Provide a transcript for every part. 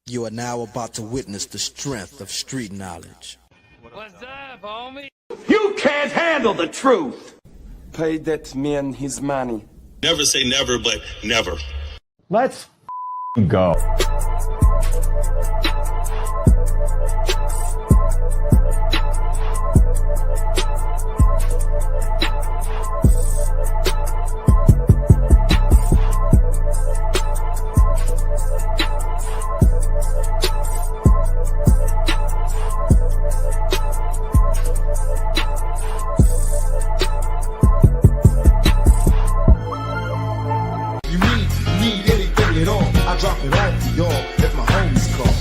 You are now about to witness the strength of street knowledge. What's up, homie? You can't handle the truth. Pay that man his money. Never say never, but never. Let's go. Drop it off to y'all if my homies call.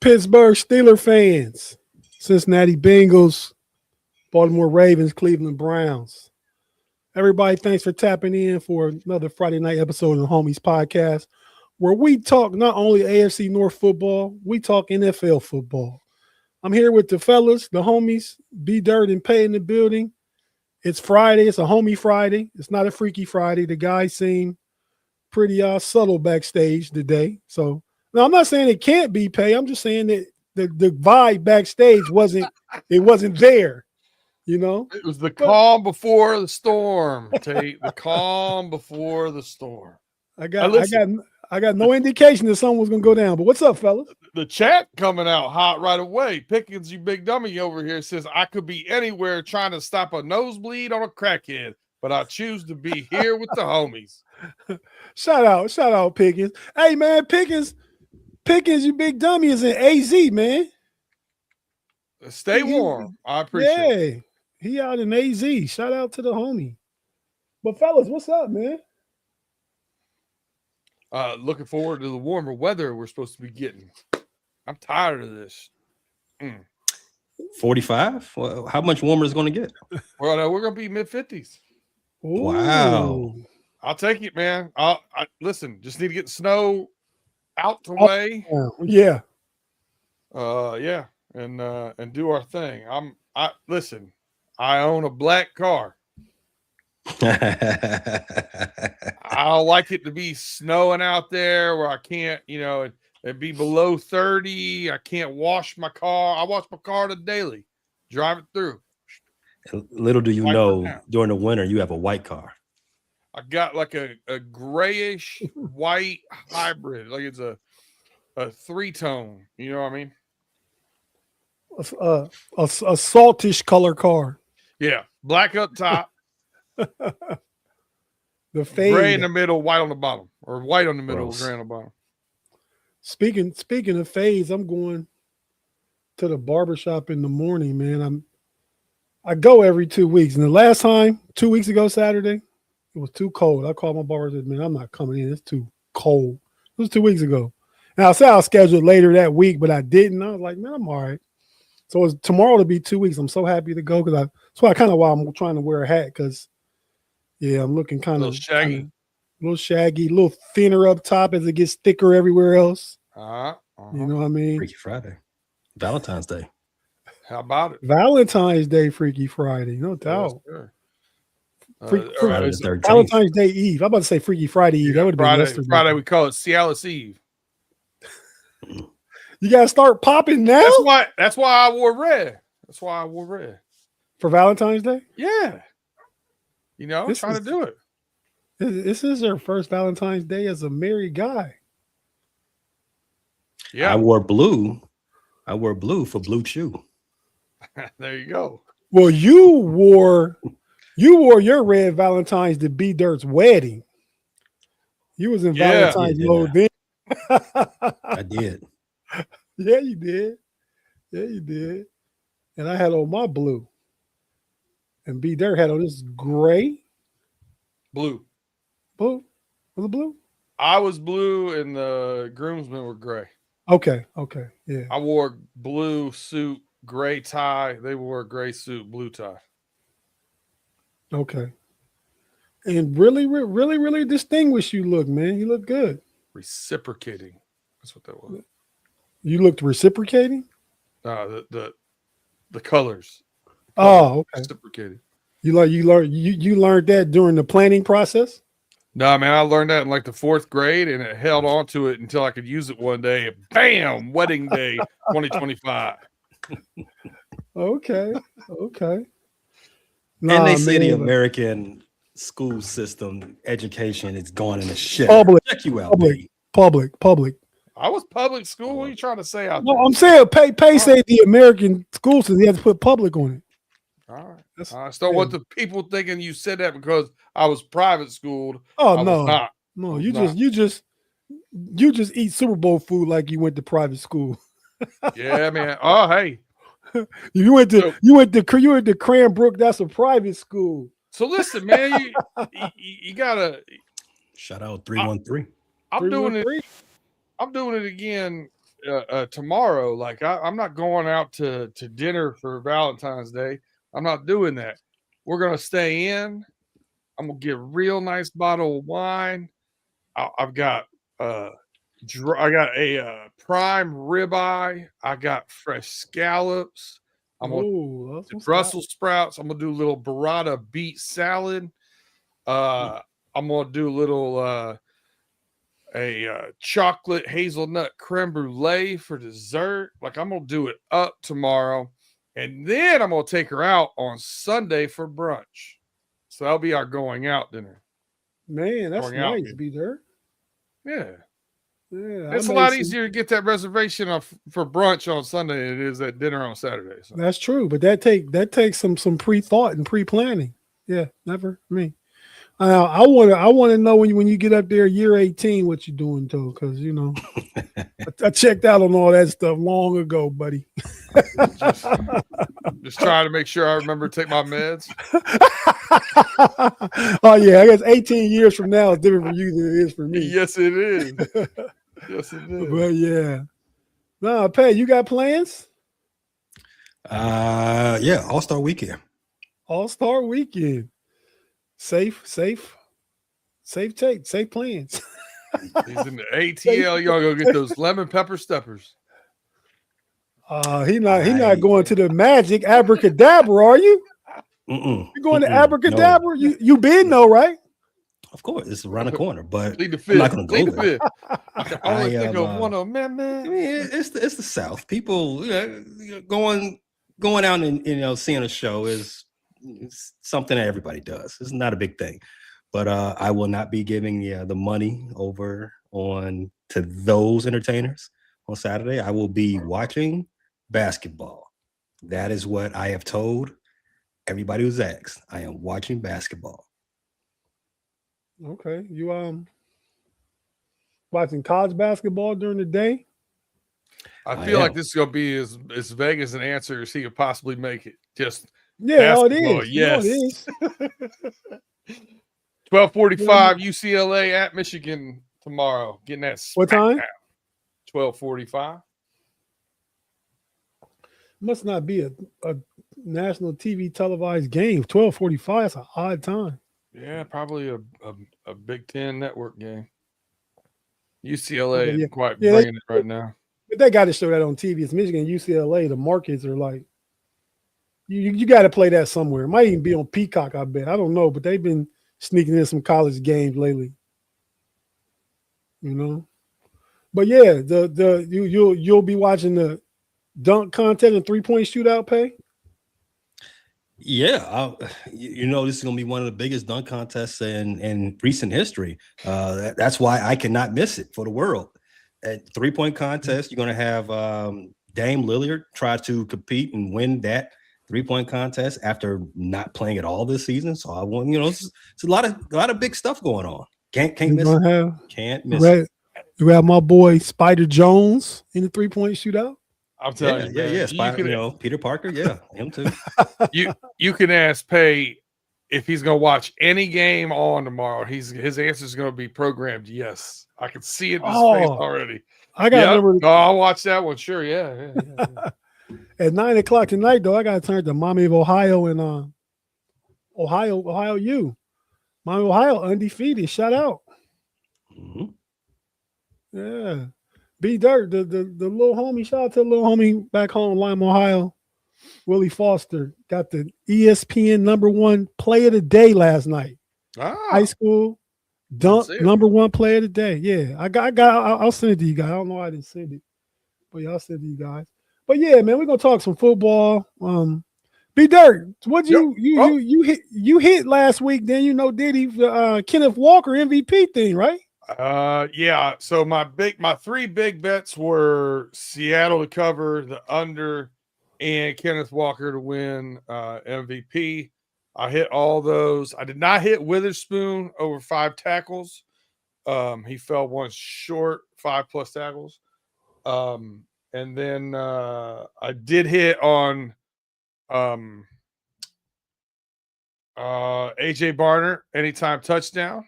Pittsburgh Steelers fans, Cincinnati Bengals, Baltimore Ravens, Cleveland Browns. Everybody, thanks for tapping in for another Friday night episode of the Homies Podcast, where we talk not only AFC North football, we talk NFL football. I'm here with the fellas, the homies, B Dirt and Pay in the building. It's Friday. It's a homie Friday. It's not a freaky Friday. The guys seem pretty subtle backstage today. So now I'm not saying it can't be Pay. I'm just saying that the vibe backstage wasn't there. You know, it was the calm before the storm. Tate, the calm before the storm. I got no indication that something was gonna go down. But what's up, fellas? The chat coming out hot right away. Pickens, you big dummy over here, says I could be anywhere trying to stop a nosebleed on a crackhead, but I choose to be here with the homies. Shout out, Pickens. Hey man, Pickens, you big dummy is in AZ, man. Stay warm. I appreciate it. He out in AZ. Shout out to the homie. But fellas, what's up, man? Looking forward to the warmer weather we're supposed to be getting. I'm tired of this. 45? Well, how much warmer is it going to get? Well, we're going to be mid-50s. Wow. I'll take it, man. I listen, just need to get snow out the way. Yeah. Yeah, and do our thing. Listen, I own a black car. I like it to be snowing out there where I can't, it'd be below 30. I can't wash my car. I wash my car on a daily, drive it through. Little do you know, during the winter, you have a white car. I got like a grayish white hybrid. Like it's a three-tone. You know what I mean? A saltish color car. Yeah. Black up top. The fade. Gray in the middle, white on the bottom. Or white on the middle, gray on the bottom. Speaking of fades, I'm going to the barbershop in the morning, man. I go every 2 weeks. And the last time, 2 weeks ago Saturday, it was too cold. I called my barber and said, man, I'm not coming in. It's too cold. It was 2 weeks ago. And I said I'll schedule it later that week, but I didn't. I was like, man, I'm all right. So it's tomorrow to be 2 weeks. I'm so happy to go because that's why I'm trying to wear a hat because, yeah, I'm looking kind of shaggy. A little shaggy, a little thinner up top as it gets thicker everywhere else. You know what I mean? Freaky Friday. Valentine's Day. How about it? Valentine's Day, Freaky Friday, no doubt. Yes, Friday the 13th. Valentine's Day Eve. I'm about to say Freaky Friday Eve. That would have been yesterday. Friday, we call it Cialis Eve. You gotta start popping now. That's why I wore red. That's why I wore red. For Valentine's Day? Yeah. I'm trying to do it. This is her first Valentine's Day as a married guy. Yeah. I wore blue for Blue Chew. There you go. Well, you wore your red Valentine's to B Dirt's wedding. You was in Valentine's mode then. I did. Yeah, you did. Yeah, you did. And I had on my blue. And B Dirt had on this gray. Blue. Blue? Was it blue? I was blue and the groomsmen were gray. Okay. Yeah. I wore blue suit, gray tie. They wore a gray suit, blue tie. Okay. And really distinguished you look, man. You look good. Reciprocating. That's what that was. You looked reciprocating? The colors. Oh, okay. Reciprocating. You learned that during the planning process? No, man, I learned that in like the 4th grade, and it held on to it until I could use it one day. Bam! Wedding day, 2025. Okay. And they say the American school system education is going in the shit. Public. Check you out, Public. I was public school. What are you trying to say out No, there? I'm saying Pay say the American school system, he has to put public on it. All right. I just don't want the people thinking you said that because I was private schooled. Oh I no, was not. no, I was you not. just eat Super Bowl food like you went to private school. Yeah, man. Oh, hey. You went to Cranbrook. That's a private school. So listen, man, you gotta shout out 313. I'm doing it again tomorrow. Like I'm not going out to dinner for Valentine's Day. I'm not doing that. We're gonna stay in. I'm gonna get a real nice bottle of wine. I've got I got a prime ribeye. I got fresh scallops. I'm gonna do Brussels sprouts. I'm gonna do a little burrata beet salad. I'm gonna do a little chocolate hazelnut creme brulee for dessert. Like I'm gonna do it up tomorrow, and then I'm gonna take her out on Sunday for brunch. So that'll be our going out dinner. Man, that's nice, be there. Yeah. Yeah, it's a lot easier to get that reservation for brunch on Sunday than it is at dinner on Saturday. So. That's true, but that takes some pre-thought and pre-planning. Yeah, never me. I want to know when you get up there year 18 what you're doing though, because you know I checked out on all that stuff long ago, buddy. just trying to make sure I remember to take my meds. Oh yeah, I guess 18 years from now is different for you than it is for me. Yes, it is. Yes, it is. But yeah, no, Pat, you got plans? Yeah, All-Star Weekend. All-Star Weekend. Safe plans. He's in the ATL. Y'all go get those lemon pepper steppers. He not going to the Magic Abracadabra, are you? You going to Abracadabra? No. You been though, right? Of course, it's around the corner, but I'm not going to go there. I can only think of one of them, man. I mean, it's the South. People going out and seeing a show is something that everybody does. It's not a big thing. But I will not be giving the money over to those entertainers on Saturday. I will be watching basketball. That is what I have told everybody who's asked. I am watching basketball. Okay. You watching college basketball during the day? I feel like this is gonna be as vague as an answer as he could possibly make it. Just it is. Yes. It is. 12:45 UCLA at Michigan tomorrow. Getting that. What time? 12:45. Must not be a national TV televised game. 12:45. That's an odd time. Yeah, probably a Big Ten network game. UCLA isn't quite bringing it right now. But they got to show that on TV. It's Michigan, UCLA. The markets are like, you got to play that somewhere. It might even be on Peacock, I bet. I don't know, but they've been sneaking in some college games lately. You know? But yeah, you'll be watching the dunk contest and 3-point shootout, Pay? Yeah, this is going to be one of the biggest dunk contests in recent history. That's why I cannot miss it for the world. At 3-point contest, you're going to have Dame Lillard try to compete and win that 3-point contest after not playing at all this season. So I want, it's a lot of big stuff going on. Can't miss it. Can't miss it. You have my boy Spider Jones in the 3-point shootout. I'm telling you, yeah. Spider, Peter Parker, him too. you can ask Pay if he's going to watch any game on tomorrow. His answer is going to be programmed. Yes, I can see it in his face already. I got. I'll watch that one. Sure, yeah. At 9:00 tonight, though, I got to turn to Mommy of Ohio and Ohio U. Mommy of Ohio undefeated. Shout out. Mm-hmm. Yeah. B Dirt, the little homie, shout out to the little homie back home, Lima, Ohio. Willie Foster got the ESPN #1 play of the day last night. High school. Dunk see it. #1 player today. Yeah, I'll send it to you guys. I don't know why I didn't send it, but yeah, I'll send it to you guys. But yeah, man, we're gonna talk some football. B Dirt, what you hit last week? Then Diddy Kenneth Walker MVP thing, right? Yeah. So my 3 big bets were Seattle to cover, the under, and Kenneth Walker to win MVP. I hit all those. I did not hit Witherspoon over 5 tackles. He fell one short, 5+ tackles. And then I did hit on AJ Barner anytime touchdown.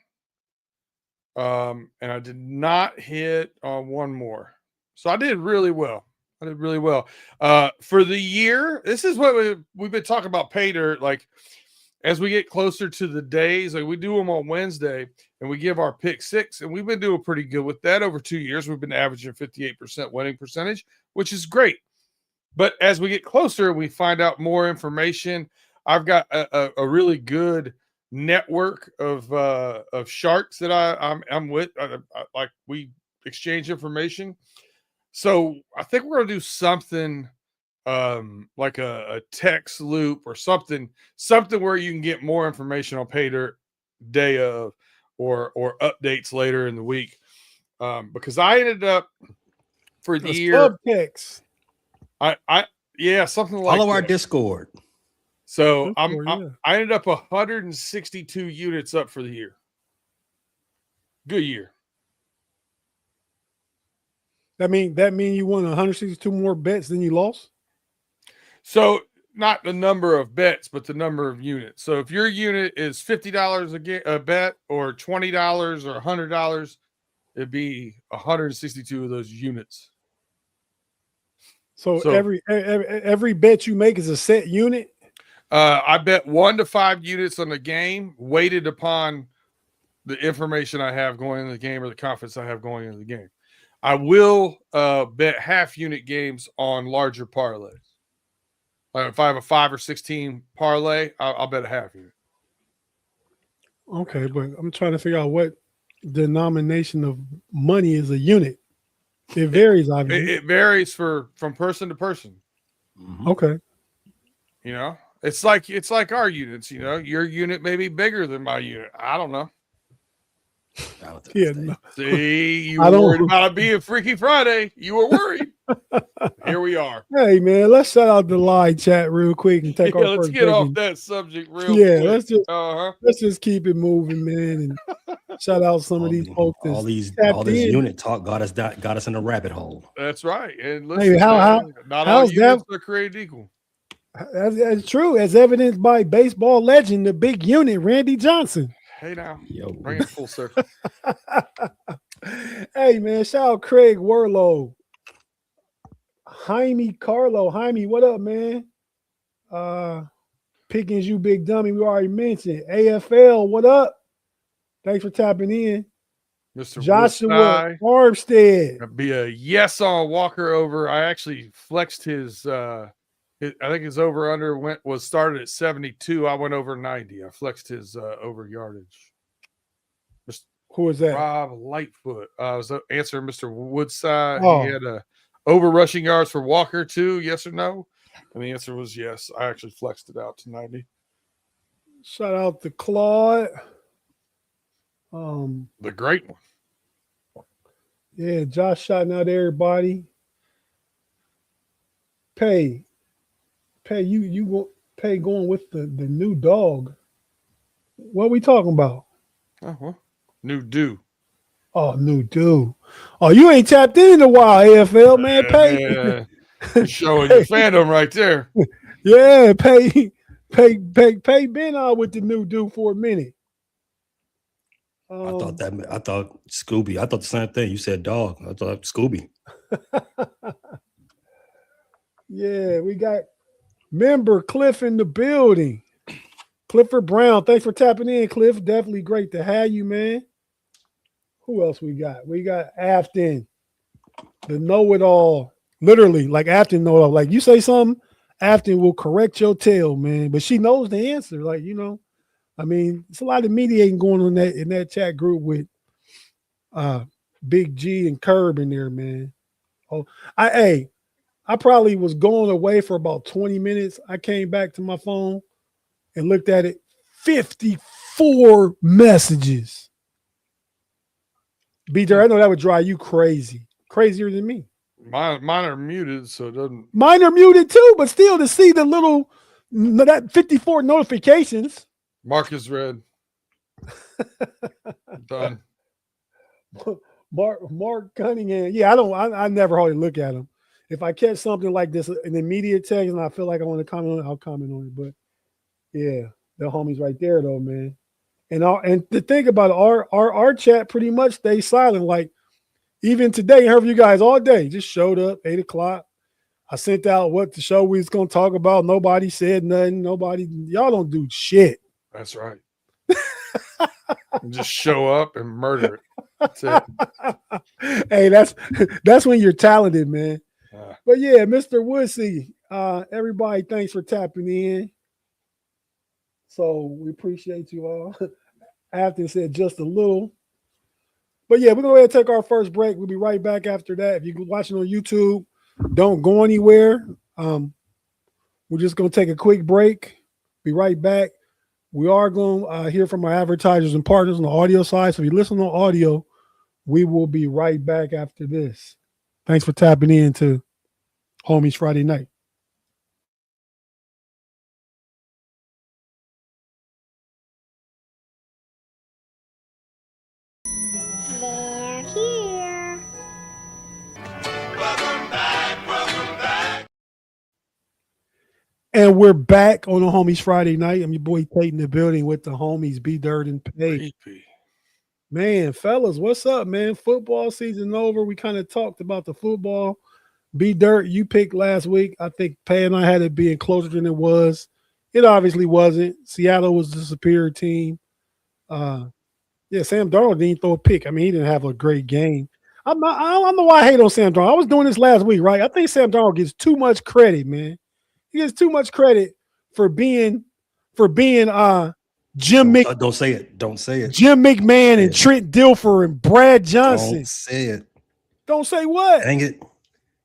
And I did not hit on one more. So I did really well. For the year, this is what we've been talking about pay dirt. Like, as we get closer to the days, like we do them on Wednesday and we give our pick 6, and we've been doing pretty good with that over 2 years. We've been averaging 58% winning percentage, which is great. But as we get closer, we find out more information. I've got a really good network of sharks that I'm with. Like, we exchange information. So I think we're gonna do something like a text loop or something where you can get more information on pay dirt day of or updates later in the week. Because I ended up for the year subtext. Something like Follow our that. Discord. So I ended up 162 units up for the year. Good year. That mean you won 162 more bets than you lost? So not the number of bets, but the number of units. So if your unit is $50 a bet, or $20 or $100, it'd be 162 of those units. So every bet you make is a set unit? I bet 1 to 5 units on the game, weighted upon the information I have going into the game or the confidence I have going into the game. I will bet half unit games on larger parlays. Like if I have a 5 or 6 team parlay, I'll bet a half unit. Okay, but I'm trying to figure out what denomination of money is a unit. It varies, obviously. It varies from person to person. Mm-hmm. Okay. It's like our units. Your unit may be bigger than my unit. I don't know. Yeah. No. See, you were worried about it being Freaky Friday. You were worried. Here we are. Hey man, let's shout out the live chat real quick and take our let's first get off break. that subject real quick. Let's just keep it moving, man, and shout out some of these folks. All this unit talk got us in a rabbit hole. That's right. And listen, hey, not all units are created equal. That's true, as evidenced by baseball legend, the big unit, Randy Johnson. Hey now, bring it full circle. Hey man, shout out Craig Werlow, Jaime Carlo. Jaime, what up, man? Pickens, you big dummy. We already mentioned. AFL, what up? Thanks for tapping in. Mr. Joshua Armstead. Be a yes on Walker over. I actually flexed his I think his over under was started at 72. I went over 90. I flexed his over yardage. Who was that? Rob Lightfoot. I was answering Mr. Woodside. Oh. He had over rushing yards for Walker too. Yes or no? And the answer was yes. I actually flexed it out to 90. Shout out to Claude. The great one. Yeah, Josh shouting out everybody. Pay you Pay going with the new dog. What are we talking about? New do. Oh, new do. Oh, you ain't tapped in a while, AFL, man. Pay. You're showing your fandom right there. Yeah, pay been on with the new do for a minute. I thought Scooby. I thought the same thing. You said dog. I thought Scooby. Yeah, we got member Cliff in the building. Clifford Brown. Thanks for tapping in, Cliff. Definitely great to have you, man. Who else we got? We got Afton, the know-it-all. Literally, like Afton know-it-all. Like you say something, Afton will correct your tale, man. But she knows the answer. Like, I mean, it's a lot of mediating going on in that chat group with Big G and Curb in there, man. Oh, I probably was going away for about 20 minutes. I came back to my phone and looked at it. 54 messages. B-Dirt, I know that would drive you crazy. Crazier than me. Mine are muted, so it doesn't. Mine are muted too, but still to see the little that 54 notifications. Marcus read. Done. Mark Cunningham. Yeah, I never hardly look at them. If I catch something like this, an immediate text, and I feel like I want to comment on it, I'll comment on it. But yeah, the homies right there though, man. And the thing about our chat pretty much stays silent. Like even today, I heard you guys all day. Just showed up 8 o'clock. I sent out what the show we was gonna talk about. Nobody said nothing. Y'all don't do shit. That's right. Just show up and murder it. That's it. Hey, that's when you're talented, man. But yeah, Mr. Woodsy, everybody, thanks for tapping in. So we appreciate you all. After said just a little. But yeah, we're going to go ahead and take our first break. We'll be right back after that. If you're watching on YouTube, don't go anywhere. We're just going to take a quick break. Be right back. We are going to hear from our advertisers and partners on the audio side. So if you listen on audio, we will be right back after this. Thanks for tapping in to Homies Friday Night. They're here. And we're back on the Homies Friday Night. I'm your boy Tate in the building with the homies B-Dirt and Pay. Man, fellas, what's up, man? Football season over. We kind of talked about the football. B-Dirt, you picked last week. I think Pay and I had it being closer than it was. It obviously wasn't. Seattle was the superior team. Yeah, Sam Darnold didn't throw a pick. I mean, he didn't have a great game. I don't know why I hate on Sam Darnold. I was doing this last week, right? I think Sam Darnold gets too much credit, man. He gets too much credit for being Jim Mc. Don't say it. Don't say it. Jim McMahon and Trent Dilfer and Brad Johnson. Don't say it. Don't say what? Dang it.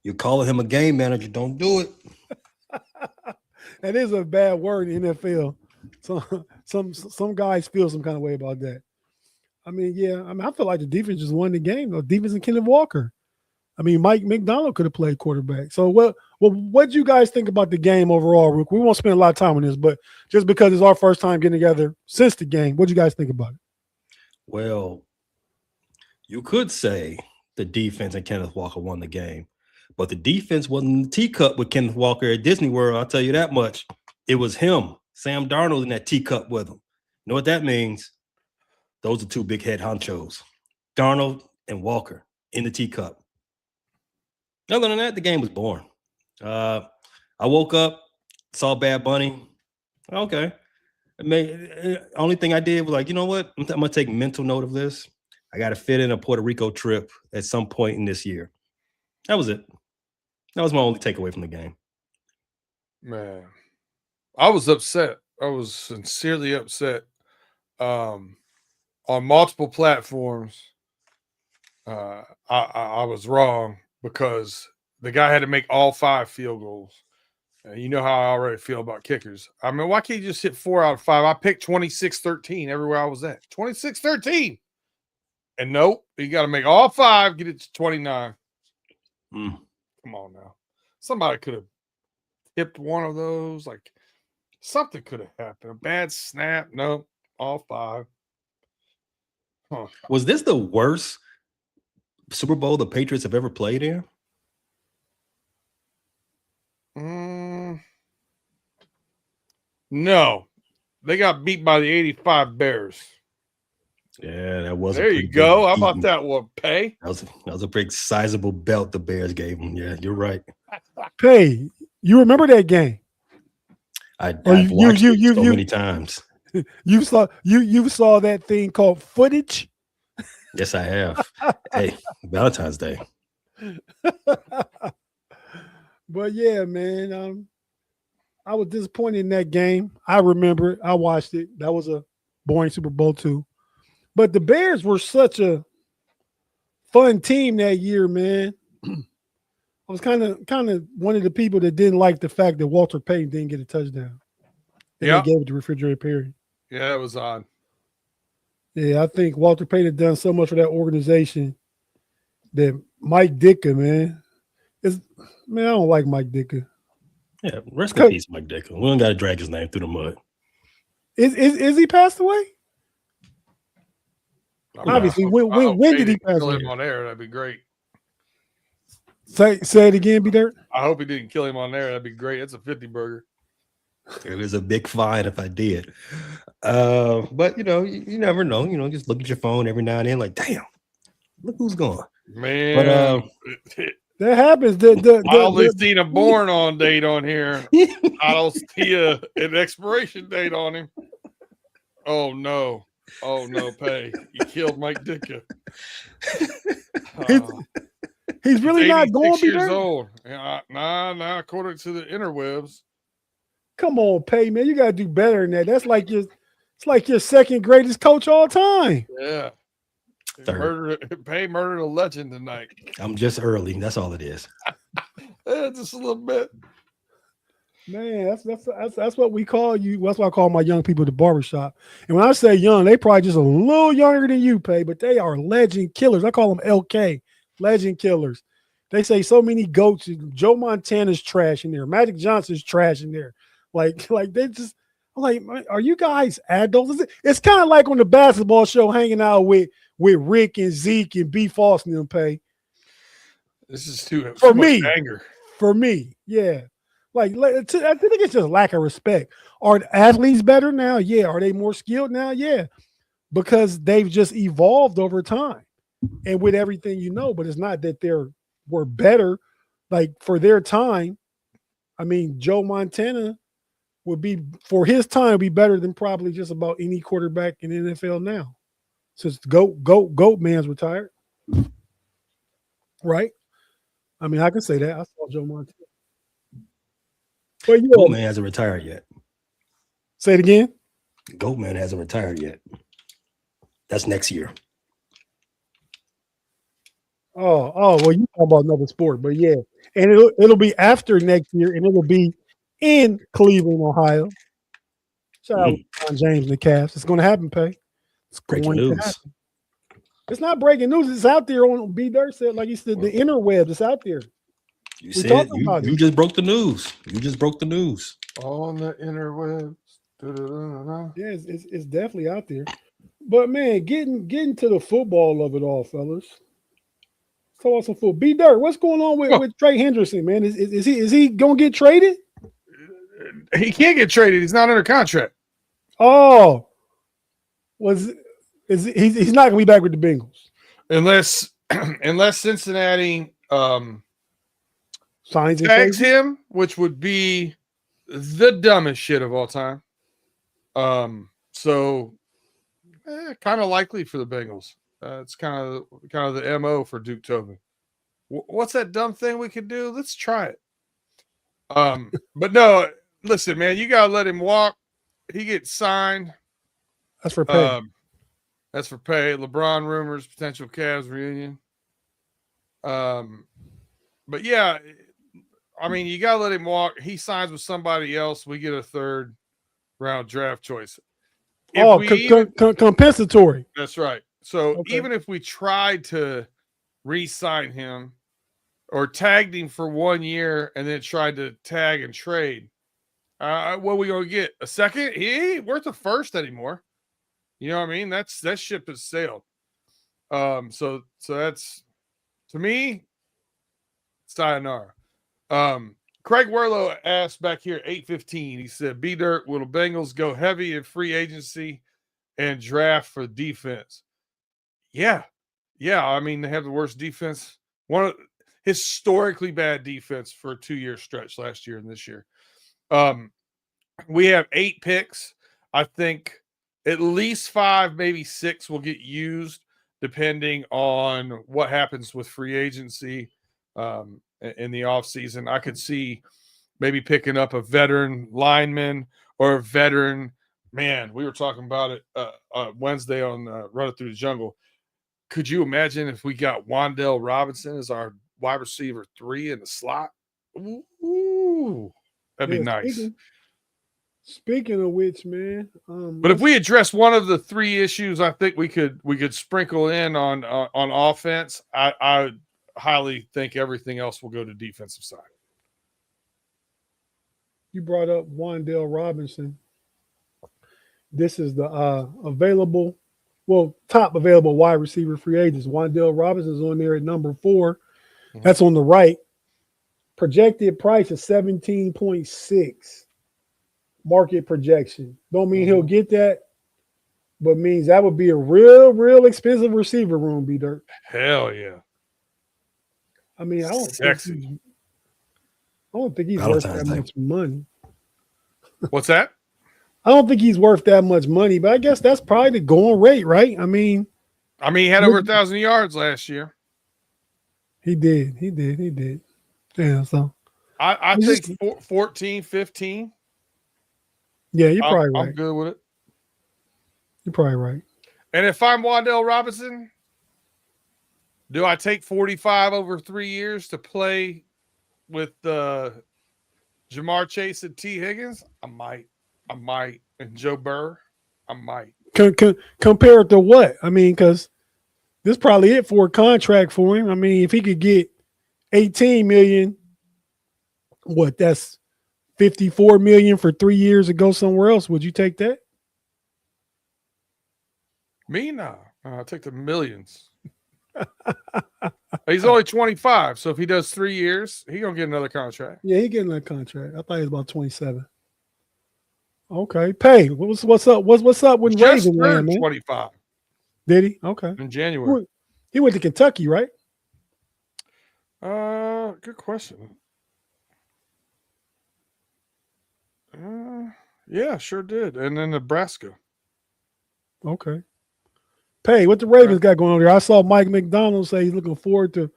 You're calling him a game manager. Don't do it. That is a bad word in the NFL. Some guys feel some kind of way about that. I mean, yeah. I mean, I feel like the defense just won the game. The defense and Kenneth Walker. I mean, Mike McDonald could have played quarterback. So what do you guys think about the game overall, Rook? We won't spend a lot of time on this, but just because it's our first time getting together since the game, what do you guys think about it? Well, you could say the defense and Kenneth Walker won the game, but the defense wasn't in the teacup with Kenneth Walker at Disney World. I'll tell you that much. It was him, Sam Darnold, in that teacup with him. You know what that means? Those are two big head honchos, Darnold and Walker in the teacup. Other than that, the game was boring. I woke up, saw Bad Bunny. Okay. Only thing I did was like, you know what? I'm going to take mental note of this. I got to fit in a Puerto Rico trip at some point in this year. That was it. That was my only takeaway from the game. Man, I was upset. I was sincerely upset. On multiple platforms, I was wrong because the guy had to make all 5 field goals. You know how I already feel about kickers. I mean, why can't you just hit 4 out of 5? I picked 26-13 everywhere I was at. 26-13. And nope, you got to make all 5, get it to 29. Come on now. Somebody could have tipped one of those. Like, something could have happened. A bad snap. Nope, all 5. Huh. Was this the worst Super Bowl the Patriots have ever played in? No, they got beat by the 85 Bears. Yeah, that was. There you go. How about that one, Pay? That was a big sizable belt the Bears gave them. Yeah, you're right. Pay, you remember that game? I've watched it so many times. You saw that thing called footage? Yes, I have. Hey, Valentine's Day. But yeah, man, I was disappointed in that game. I remember it. I watched it. That was a boring Super Bowl II. But the Bears were such a fun team that year, man. I was kind of one of the people that didn't like the fact that Walter Payton didn't get a touchdown. And they gave it to Refrigerator Perry. Yeah, it was odd. Yeah, I think Walter Payton had done so much for that organization that Mike Ditka, man. I don't like Mike Ditka. Yeah, rest in peace, Mike Ditka. We don't got to drag his name through the mud. Is he passed away? Obviously, when did he pass away? Kill him on air, that'd be great. Say it again, B-Dirt. I hope he didn't kill him on there. That'd be great. It's a 50 burger. It was a big fine if I did. But you never know. Just look at your phone every now and then, like, damn, look who's gone. Man, but that happens. I only seen a born on date on here. I don't see an expiration date on him. Oh no, Pay. You killed Mike Ditka. He's really not going to be years old. Nah, according to the interwebs. Come on, Pay, man. You gotta do better than that. That's like your second greatest coach all time. Yeah. Pay murdered a legend tonight. I'm just early. That's all it is. Just a little bit. Man, that's what we call you. That's what I call my young people at the barbershop. And when I say young, they probably just a little younger than you, Pay, but they are legend killers. I call them LK, legend killers. They say so many goats. Joe Montana's trash in there. Magic Johnson's trash in there. Like they just, I'm like, are you guys adults? It's kind of like on the basketball show hanging out with Rick and Zeke and B. Foss and them, Pay. This is too much anger. For me, yeah. I think it's just lack of respect. Are athletes better now? Yeah. Are they more skilled now? Yeah. Because they've just evolved over time and with everything but it's not that we're better. Like for their time, I mean, Joe Montana would be, for his time, be better than probably just about any quarterback in the NFL now. Since GOAT man's retired. Right? I mean, I can say that. I saw Joe Montana. But GOAT man hasn't retired yet. Say it again. GOAT man hasn't retired yet. That's next year. Oh, well, you talk about another sport, but yeah. And it'll be after next year, and it'll be in Cleveland, Ohio. Shout out John James and the Cavs. It's going to happen, Pay. It's breaking news. It's not breaking news. It's out there on B. Dirt said, like he said, the interwebs. It's out there. You said you just broke the news. You just broke the news. On the interwebs. Yeah, it's definitely out there. But man, getting to the football of it all, fellas. Let's talk about some football. B. Dirt, what's going on with Trey Hendrickson, man? Is he gonna get traded? He can't get traded. He's not under contract. Oh, he's not gonna be back with the Bengals unless Cincinnati signs tags him, which would be the dumbest shit of all time. So kind of likely for the Bengals. It's kind of the MO for Duke Tobin. What's that dumb thing we could do? Let's try it. But no, listen, man, you gotta let him walk. He gets signed. That's for pay. LeBron rumors, potential Cavs reunion. But yeah, I mean, you gotta let him walk. He signs with somebody else. We get a third round draft choice. Compensatory. That's right. So even if we tried to re-sign him or tagged him for 1 year and then tried to tag and trade, what are we gonna get? A second? He ain't worth a first anymore. You know what I mean? That ship has sailed. So that's, to me, sayonara. Craig Werlow asked back here 8:15. He said, "B Dirt, will the Bengals go heavy in free agency and draft for defense?" Yeah. I mean, they have the worst defense. One of historically bad defense for a 2-year stretch last year and this year. We have 8 picks. I think at least 5, maybe 6 will get used depending on what happens with free agency in the offseason. I could see maybe picking up a veteran lineman or a veteran man, we were talking about it Wednesday on Run It Through the Jungle. Could you imagine if we got Wan'Dale Robinson as our wide receiver 3 in the slot? Ooh, that'd be nice. Speaking of which, man, but if we address one of the 3 issues, I think we could sprinkle in on offense. I highly think everything else will go to defensive side. You brought up Wan'Dale Robinson. This is the top available wide receiver free agents. Wan'Dale Robinson is on there at number 4. Mm-hmm. That's on the right. Projected price is 17.6. Market projection. Don't mean he'll get that, but means that would be a real expensive receiver room, B-Dirt. Hell yeah. I mean, I don't think he's worth that much money. What's that? I don't think he's worth that much money, but I guess that's probably the going rate, right? I mean, he had over 1,000 yards last year. He did. Yeah, so I think 14, 15. Yeah, you're probably right. I'm good with it. You're probably right. And if I'm Wan'Dale Robinson, do I take 45 over 3 years to play with Jamar Chase and T. Higgins? I might. And Joe Burr? I might. Compared to what? I mean, because this is probably it for a contract for him. I mean, if he could get $18 million, that's $54 million for 3 years to go somewhere else. Would you take that? Me? No. I'll take the millions. He's only 25, so if he does 3 years, he's going to get another contract. Yeah, he's getting another contract. I thought he was about 27. Okay. Pay. What's up? What's up with Raven land, man? 25. Did he? Okay. In January. He went to Kentucky, right? Good question. Yeah, sure did. And then Nebraska. Okay. Pay, what the Ravens got going on there? I saw Mike McDonald say he's looking forward to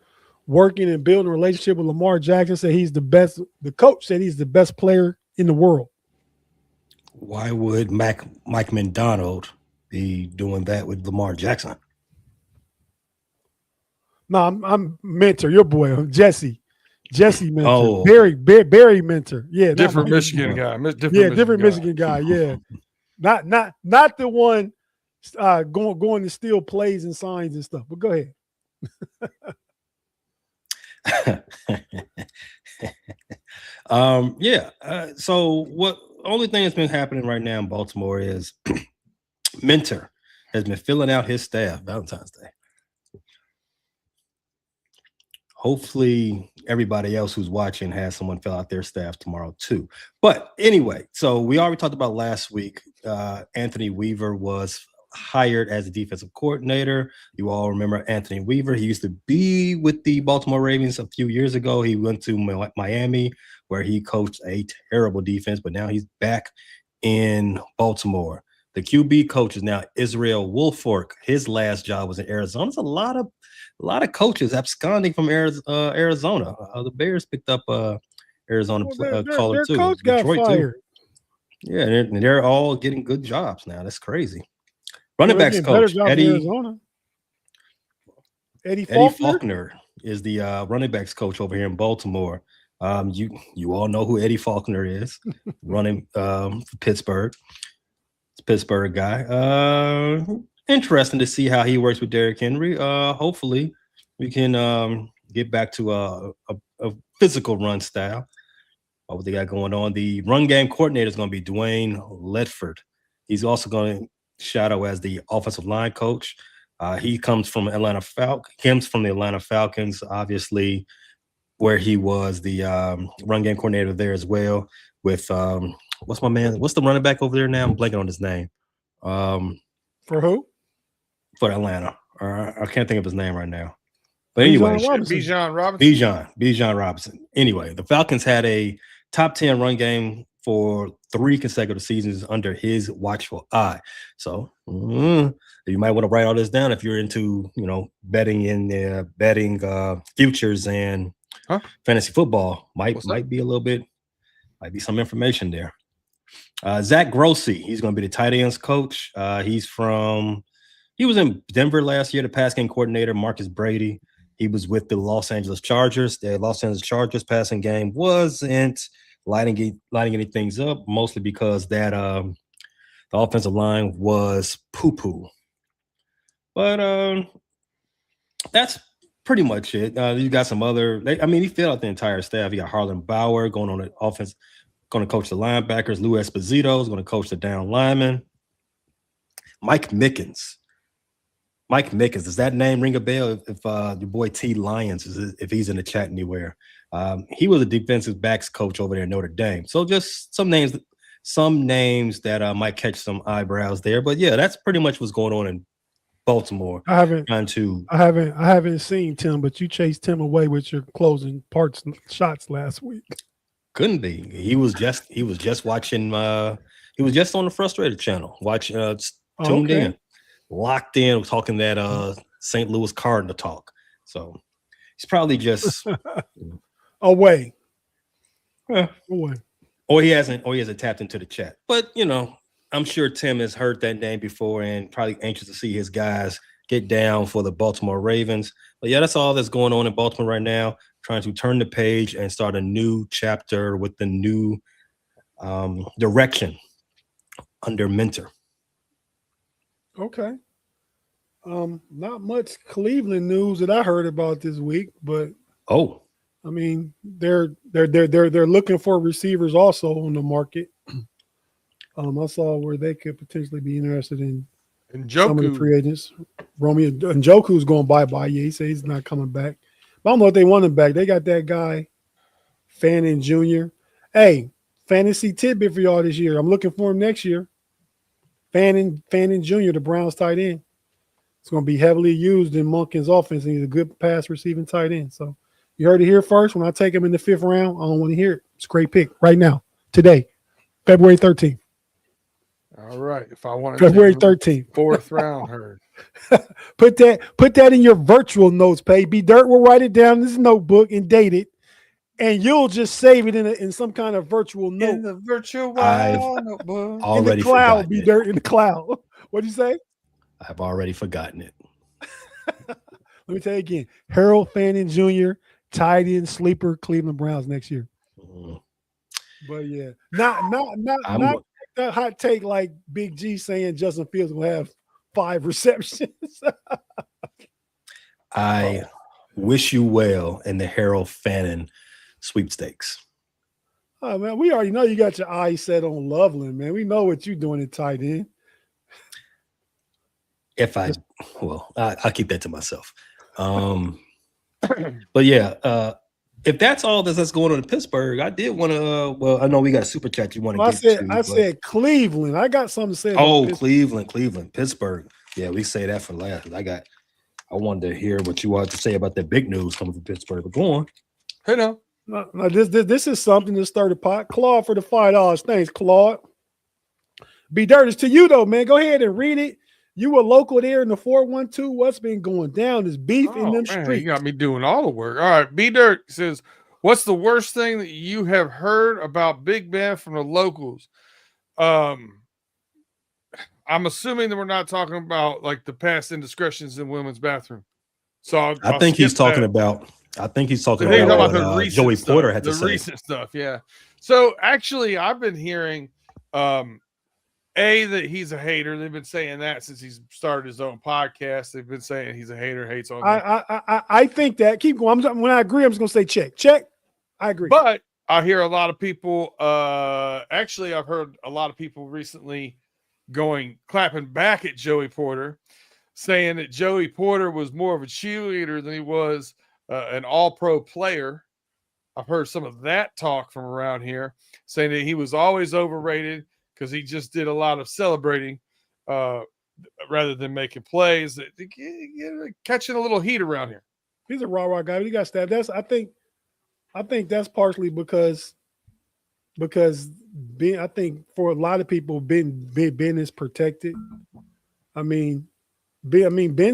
working and building a relationship with Lamar Jackson. Said he's the best. The coach said he's the best player in the world. Why would Mike McDonald be doing that with Lamar Jackson? No, I'm mentor, your boy, Jesse mentor. Oh. Barry mentor. Yeah. Different Michigan guy. Different Michigan guy. Yeah. Not the one going to steal plays and signs and stuff. But go ahead. So what only thing that's been happening right now in Baltimore is Mentor has been filling out his staff Valentine's Day. Hopefully everybody else who's watching has someone fill out their staff tomorrow too. But anyway, so we already talked about last week. Anthony Weaver was hired as a defensive coordinator. You all remember Anthony Weaver. He used to be with the Baltimore Ravens a few years ago. He went to Miami where he coached a terrible defense, but now he's back in Baltimore. The QB coach is now Israel Wolfork. His last job was in Arizona. There's a lot of coaches absconding from Arizona. The Bears picked up Arizona caller too. Their coach got fired. Too. Yeah, and they're all getting good jobs now. That's crazy. Running backs coach Eddie Faulkner is the running backs coach over here in Baltimore. You all know who Eddie Faulkner is, running for Pittsburgh. It's a Pittsburgh guy. Interesting to see how he works with Derrick Henry. Hopefully we can get back to a physical run style. What they got going on. The run game coordinator is going to be Dwayne Ledford. He's also going to shadow as the offensive line coach. He comes from the Atlanta Falcons, obviously, where he was the run game coordinator there as well. With what's the running back over there now? I'm blanking on his name. For who? For Atlanta. I can't think of his name right now. But anyway, Bijan Robinson. Anyway, the Falcons had a top 10 run game for 3 consecutive seasons under his watchful eye. So you might want to write all this down if you're into, betting futures and fantasy football. Might be some information there. Zach Grossi, he's going to be the tight ends coach. He was in Denver last year, the pass game coordinator, Marcus Brady. He was with the Los Angeles Chargers. The Los Angeles Chargers passing game wasn't lighting any things up, mostly because that the offensive line was poo-poo. But that's pretty much it. You got some other. He filled out the entire staff. You got Harlan Bauer going on the offense, going to coach the linebackers. Lou Esposito is going to coach the down linemen. Mike Mickens. Does that name ring a bell? If your boy T Lyons if he's in the chat anywhere, he was a defensive backs coach over there in Notre Dame. So just some names that might catch some eyebrows there. But yeah, that's pretty much what's going on in Baltimore. I haven't seen Tim, but you chased Tim away with your closing shots last week. Couldn't be. He was just watching. He was just on the Frustrated channel, tuned in, locked in, talking that St. Louis Cardinal talk. So he's probably just away. Away. Or he hasn't tapped into the chat. But I'm sure Tim has heard that name before and probably anxious to see his guys get down for the Baltimore Ravens. But yeah, that's all that's going on in Baltimore right now, trying to turn the page and start a new chapter with the new direction under Mentor. Okay. Not much Cleveland news that I heard about this week, but they're looking for receivers also on the market. I saw where they could potentially be interested in some of the free agents. Romeo Njoku's going bye-bye. Yeah, he said he's not coming back. But I don't know if they want him back. They got that guy, Fannin Jr. Hey, fantasy tidbit for y'all this year. I'm looking for him next year. Fannin Jr., the Browns tight end. It's going to be heavily used in Monken's offense, and he's a good pass receiving tight end. So you heard it here first. When I take him in the 5th round, I don't want to hear it. It's a great pick right now, today, February 13th. All right. If I want to February 13th. 4th round heard. Put that in your virtual notes, Pay. B Dirt will write it down in this notebook and date it. And you'll just save it in some kind of virtual note. In the virtual notebook. In the cloud, B Dirt, in the cloud. What'd you say? I've already forgotten it. Let me tell you again. Harold Fannin Jr., tight end sleeper, Cleveland Browns next year. Mm-hmm. But yeah, not that hot take like Big G saying Justin Fields will have 5 receptions. I wish you well in the Harold Fannin sweepstakes. Oh man, we already know you got your eyes set on Loveland, man. We know what you're doing at tight end. I'll keep that to myself. But yeah, if that's all that's going on in Pittsburgh, I did want to. I know we got super chat. You want to? I said Cleveland. I got something to say. About Cleveland, Pittsburgh. Yeah, we say that for last. I wanted to hear what you wanted to say about that big news coming from Pittsburgh. But go on. Hey, no. This is something to stir the pot. Claude for the $5. Thanks, Claude. B Dirt, is to you though, man. Go ahead and read it. You were local there in the 412. What's been going down? Is beef in them streets. You got me doing all the work. All right. B Dirt says, what's the worst thing that you have heard about Big Ben from the locals? I'm assuming that we're not talking about like the past indiscretions in women's bathroom. So I think he's talking about the Joey Porter had to say. The recent stuff. Yeah. So actually I've been hearing, that he's a hater. They've been saying that since he's started his own podcast. They've been saying he's a hater, hates on that. I think that. Keep going. When I agree, I'm just going to say check. I agree. But I hear a lot of people, actually, I've heard a lot of people recently clapping back at Joey Porter, saying that Joey Porter was more of a cheerleader than he was an all-pro player. I've heard some of that talk from around here, saying that he was always overrated because he just did a lot of celebrating rather than making plays. Catching a little heat around here. He's a rah-rah guy. But he got stabbed. I think that's partially because Ben, I think for a lot of people, Ben is protected. Ben's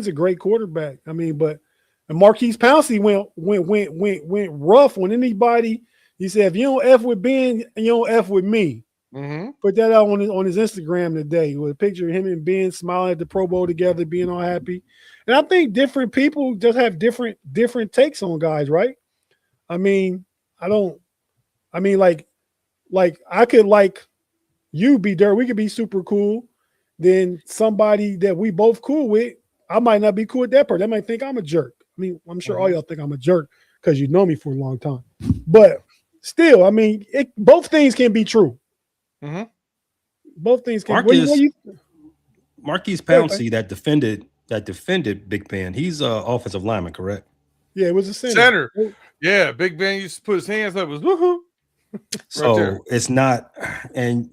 a great quarterback. But Marquise Pouncey went rough on anybody. He said, if you don't F with Ben, you don't F with me. Put that out on his Instagram today with a picture of him and Ben smiling at the Pro Bowl together, being all happy. And I think different people just have different takes on guys, right? I mean, like I could like you, be there. We could be super cool. Then somebody that we both cool with, I might not be cool with that person. They might think I'm a jerk. I mean, I'm sure all y'all think I'm a jerk because you know me for a long time. But still, I mean, both things can be true. Both things can. Marquise Pouncey that defended Big Ben. He's offensive lineman, correct? Yeah, it was a center. Yeah, Big Ben used to put his hands up. It was woohoo. So it's not, and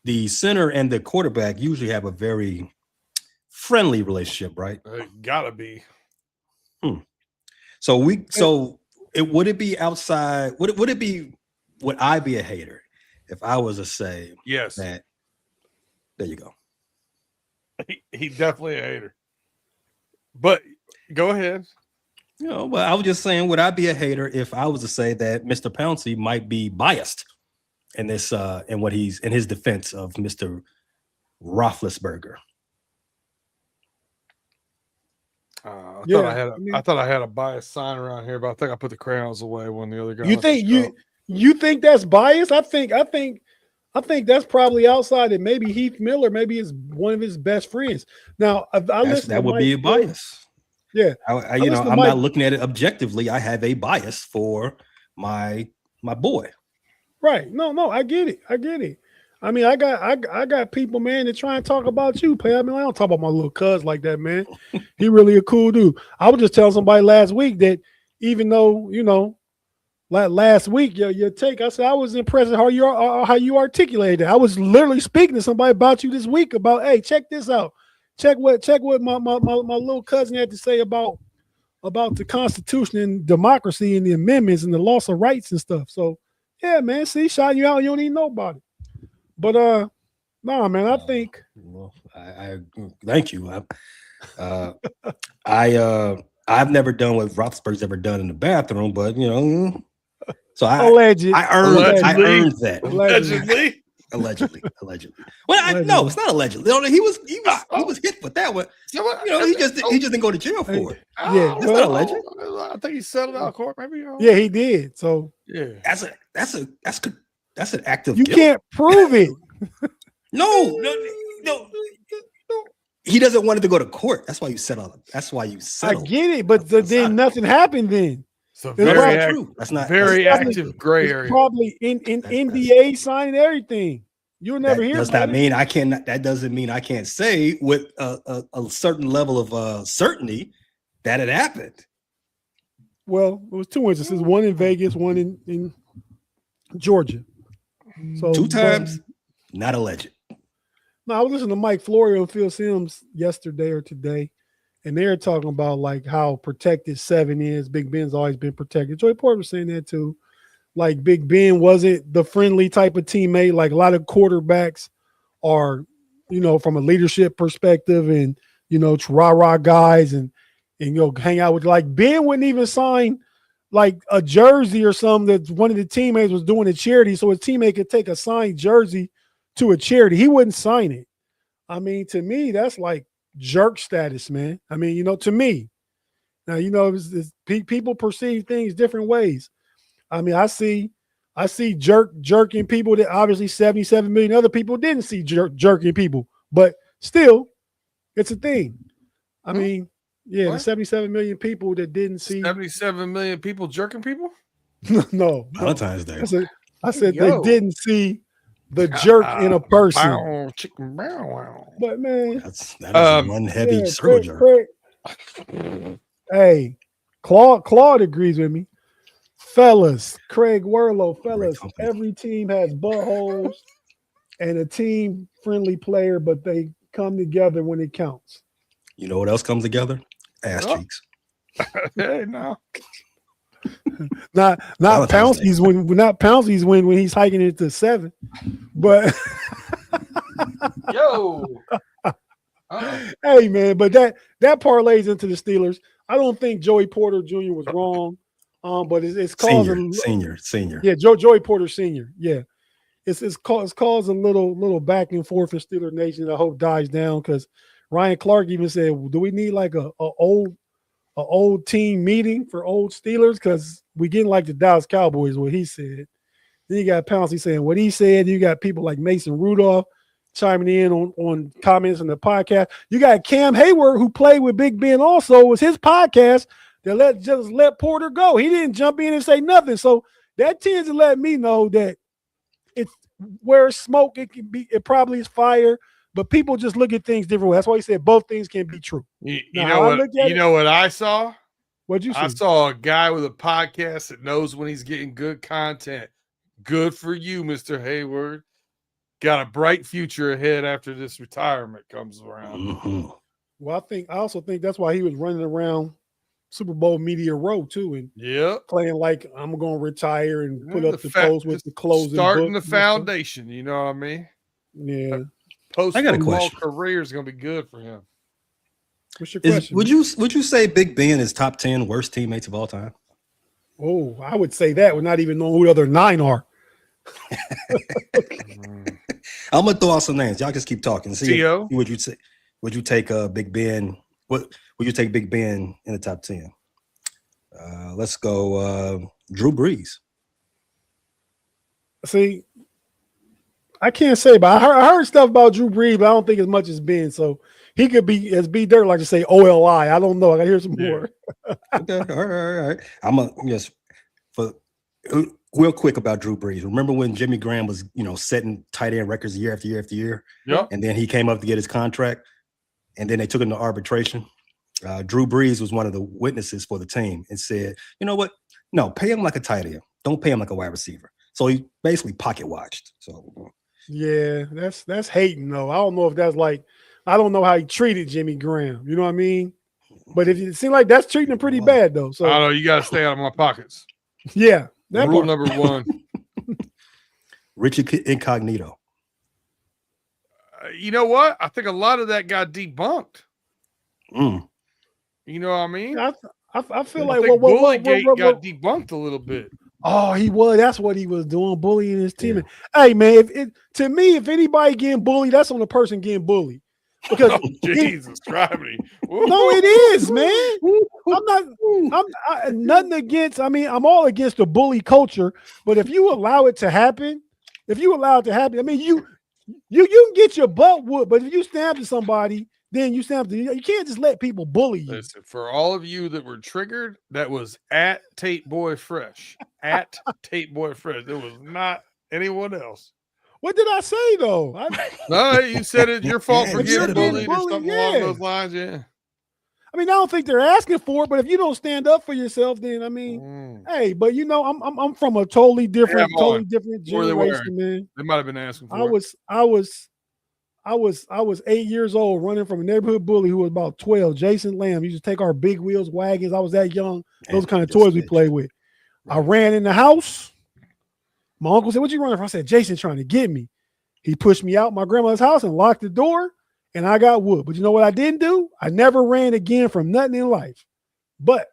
the center and the quarterback usually have a very friendly relationship, right? Gotta be. So would it be outside? Would it be? Would I be a hater if I was to say yes? That there you go. He definitely a hater. But go ahead. But I was just saying, would I be a hater if I was to say that Mr. Pouncey might be biased in this in what he's in his defense of Mr. Roethlisberger? I thought I had a biased sign around here, but I think I put the crayons away when the other guy. You think that's biased? I think that's probably outside it. Maybe Heath Miller, maybe is one of his best friends. Now, that would be a bias. Yeah, I'm not looking at it objectively. I have a bias for my boy. Right? No, I get it. I mean, I got people, man, that try and talk about you, Pay. I mean, I don't talk about my little cuz like that, man. He really a cool dude. I was just telling somebody last week that even though like last week, your take, I said I was impressed at how you articulated it. I was literally speaking to somebody about you this week about, hey, check this out. Check what my little cousin had to say about the Constitution and democracy and the amendments and the loss of rights and stuff. So yeah, man, see, shouting you out, you don't even know about it. But no, man, I think. Well, I thank you. I've never done what Roethlisberger's ever done in the bathroom, but so I earned that. Allegedly. Well, no, it's not allegedly. He was hit with that one. He just didn't go to jail for it. Yeah, it's not alleged. I think he settled out of court. Maybe. Yeah, he did. So yeah, that's an act of you guilt. Can't prove it. No. He doesn't want it to go to court. That's why you settle. I get it, but then nothing happened. Then so that's not very active gray area. Probably in NDA signing everything. You'll never hear. That doesn't mean I can't say with a certain level of certainty that it happened. Well, it was two instances: one in Vegas, one in Georgia. So 2 times, not alleged. No, I was listening to Mike Florio and Phil Simms yesterday or today, and they were talking about like how protected 7 is. Big Ben's always been protected. Joey Porter was saying that too. Like Big Ben wasn't the friendly type of teammate. Like a lot of quarterbacks are, from a leadership perspective, and rah-rah guys, and hang out with. Like Ben wouldn't even sign like a jersey or something that one of the teammates was doing a charity, so his teammate could take a signed jersey to a charity. He wouldn't sign it. I mean, to me, that's like jerk status, man. I mean, to me. Now, people perceive things different ways. I mean, I see jerking people that obviously 77 million other people didn't see jerking people, but still, it's a thing. I mean, yeah, the 77 million people that didn't see 77 million people jerking people. No, Valentine's Day. I said they didn't see the jerk in a person. But man, that is one heavy circle jerk. Hey, Claude agrees with me. Fellas, Craig Werlow, every team has buttholes and a team-friendly player, but they come together when it counts. You know what else comes together? Ass cheeks. Hey, no. Not Pouncey's when he's hiking it to 7. But hey man, but that parlays into the Steelers. I don't think Joey Porter Jr. was wrong. But it's causing senior. Yeah, Joey Porter Sr. Yeah. it's caused a little back and forth in Steeler Nation that I hope dies down because Ryan Clark even said, do we need like a old team meeting for old Steelers? Because we getting like the Dallas Cowboys, what he said. Then you got Pouncey saying what he said. You got people like Mason Rudolph chiming in on comments on the podcast. You got Cam Hayward, who played with Big Ben also. It was his podcast that just let Porter go. He didn't jump in and say nothing. So that tends to let me know that it's where it's smoke, it probably is fire, but people just look at things differently. That's why he said both things can be true. You know what I saw? What'd you see? I saw a guy with a podcast that knows when he's getting good content. Good for you, Mr. Hayward. Got a bright future ahead after this retirement comes around. Mm-hmm. Well, I also think that's why he was running around Super Bowl media row too, and playing like I'm going to retire and put up the post with the closing. Starting the foundation, you know what I mean? Yeah. Post-football career is going to be good for him. What's your question? Would you say Big Ben is top 10 worst teammates of all time? Oh, I would say that with not even knowing who the other 9 are. I'm gonna throw out some names. Y'all just keep talking. See what you'd say. Would you take Big Ben? What would you take Big Ben in the top 10? Let's go Drew Brees. See, I can't say, but I heard stuff about Drew Brees, but I don't think as much as Ben. So he could be, as B Dirt like to say, OLI. I don't know. I gotta hear some more. Okay, all right. I'm gonna for real quick about Drew Brees. Remember when Jimmy Graham was, setting tight end records year after year after year? Yeah. And then he came up to get his contract, and then they took him to arbitration. Drew Brees was one of the witnesses for the team and said, you know what? No, pay him like a tight end. Don't pay him like a wide receiver. So he basically pocket watched. So yeah, that's hating though. I don't know if that's like, I don't know how he treated Jimmy Graham. You know what I mean? But if it seems like that's treating him pretty bad though. So I don't know. You got to stay out of my pockets. Yeah. Rule number 1. Richard Incognito. You know what? I think a lot of that got debunked. Mm. You know what I mean? I feel I like think Bullygate got debunked a little bit. Oh, he was. That's what he was doing, bullying his team. Yeah. Hey, man, to me, if anybody getting bullied, that's on the person getting bullied. Because Jesus Christ. No, it is, man. I'm nothing against. I mean, I'm all against the bully culture. But if you allow it to happen, I mean, you can get your butt whooped. But if you stand up to somebody, then you stand up to. You can't just let people bully you. Listen, for all of you that were triggered, that was at Tate Boy Fresh. At Tate Boy Fresh. There was not anyone else. What did I say though? No, you said it's your fault for getting bullied or something along those lines. Yeah. I mean, I don't think they're asking for it, but if you don't stand up for yourself, then I mean, hey, but I'm from a totally different generation, man. They might have been asking for it. I was 8 years old running from a neighborhood bully who was about 12. Jason Lamb. He used to take our big wheels wagons. I was that young. Those kind of toys we played with. I ran in the house. My uncle said, "What you running from?" I said, "Jason's trying to get me." He pushed me out my grandmother's house and locked the door, and I got whooped. But you know what I didn't do? I never ran again from nothing in life. But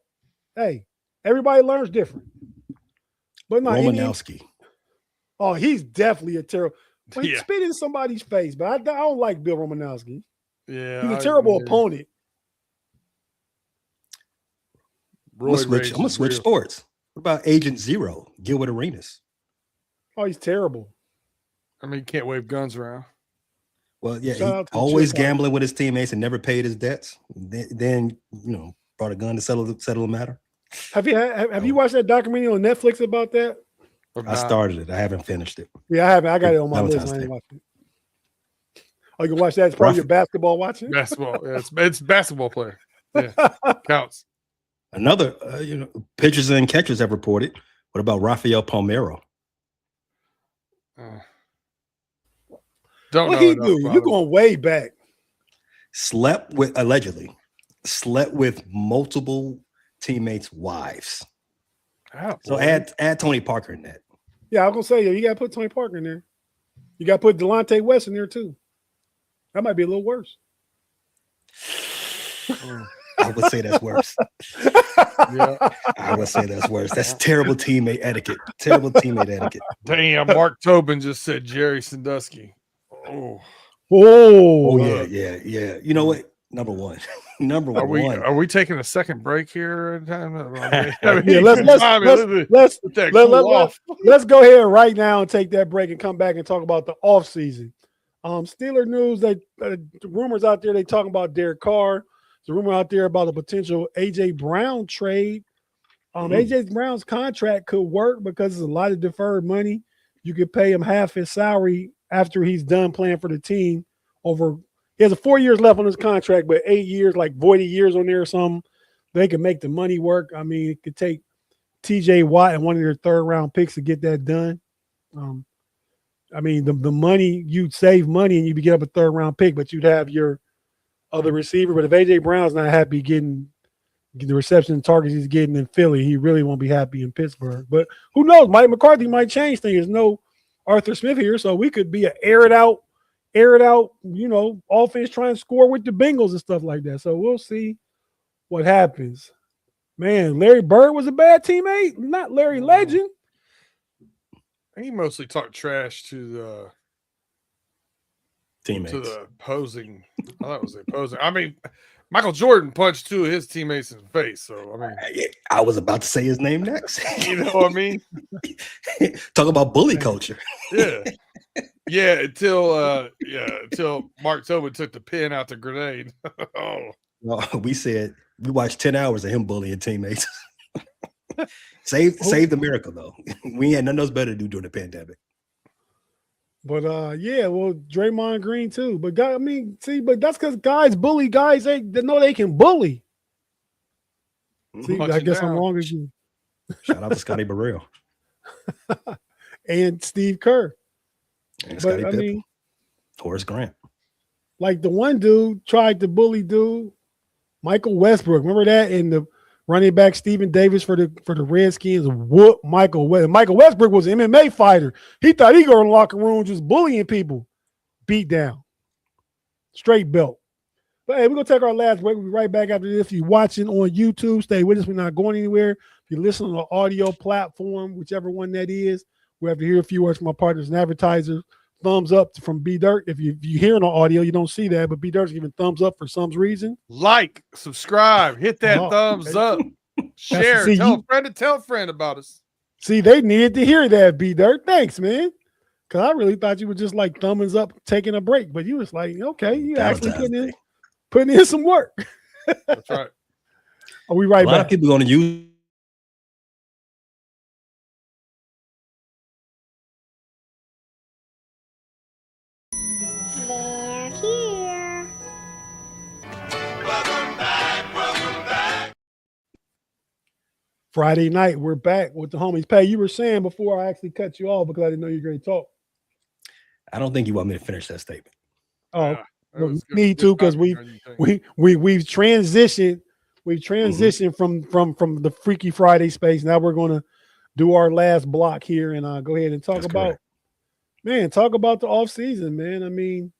hey, everybody learns different. But no, Romanowski. Oh, he's definitely a terrible. Well, he spit in somebody's face, but I don't like Bill Romanowski. Yeah, he's a terrible opponent. I'm gonna switch sports. What about Agent Zero, Gilbert Arenas? Oh, he's terrible. I mean, he can't wave guns around. Well, yeah, he always gambling with his teammates and never paid his debts. Then brought a gun to settle the matter. Have you watched that documentary on Netflix about that? I started it. I haven't finished it. Yeah, I haven't. I got it on my list. I ain't watched it. Oh, you can watch that. It's probably your basketball watching. Basketball. Yeah, it's basketball player. Yeah, counts. Another, pitchers and catchers have reported. What about Rafael Palmeiro? What he do? You're going way back. Allegedly slept with multiple teammates' wives. Oh, so add Tony Parker in that. Yeah, I was gonna say you gotta put Tony Parker in there. You gotta put Delonte West in there too. That might be a little worse. I would say that's worse. Yeah. I would say that's worse. That's terrible teammate etiquette. Terrible teammate etiquette. Damn, Mark Tobin just said Jerry Sandusky. Oh, Oh yeah. You know what? Number one. Are we taking a second break here? Yeah, let's go ahead right now and take that break and come back and talk about the off season. Steeler news. That rumors out there. They talking about Derek Carr. There's a rumor out there about a potential AJ Brown trade. AJ Brown's contract could work because there's a lot of deferred money. You could pay him half his salary after he's done playing for the team. He has 4 years left on his contract, but 8 years, like voided years on there or something. They can make the money work. I mean, it could take TJ Watt and one of their third-round picks to get that done. I mean, the money, you'd save money and you'd get up a third-round pick, but you'd have your other receiver. But if AJ Brown's not happy getting the reception targets he's getting in Philly, he really won't be happy in Pittsburgh. But who knows? Mike McCarthy might change things. There's no Arthur Smith here, so we could be an air it out, offense trying to score with the Bengals and stuff like that. So we'll see what happens. Man, Larry Bird was a bad teammate, not Larry Legend. He mostly talked trash to the teammates. To the opposing. I thought it was the opposing. I mean, Michael Jordan punched two of his teammates in the face. So I mean, I was about to say his name next. You know what I mean? Talk about bully culture. Yeah, until Mark Tobin took the pin out the grenade. Well, we watched 10 hours of him bullying teammates. Save the miracle though. We had nothing else better to do during the pandemic. But Draymond Green too. But but that's because guys bully guys they know they can bully. See, I guess I'm wrong as you. Shout out to Scotty Burrell. And Steve Kerr. And Scottie Pippen. Horace Grant. Like the one dude tried to bully Michael Westbrook. Remember that? And the running back Stephen Davis for the Redskins whooped Michael Westbrook. Michael Westbrook was an MMA fighter. He thought he'd go in the locker room just bullying people. Beat down. Straight belt. But hey, we're going to take our last break. We'll be right back after this. If you're watching on YouTube, stay with us. We're not going anywhere. If you're listening on the audio platform, whichever one that is, we have to hear a few words from our partners and advertisers. Thumbs up from B Dirt. If you hear on the audio, you don't see that, but B Dirt's giving thumbs up for some reason. Like, subscribe, hit that thumbs up, share, tell a friend about us. See, they needed to hear that, B Dirt. Thanks, man. Because I really thought you were just like thumbs up, taking a break, but you was like, okay, you actually putting in some work. That's right. Are we right back? A lot of people going to use. They're here. Friday night, we're back with the homies. Pay, you were saying before I actually cut you off because I didn't know you were going to talk. I don't think you want me to finish that statement. Oh, me too, because we've transitioned. We've transitioned from the Freaky Friday space. Now we're going to do our last block here and go ahead and talk about the off season, man. I mean,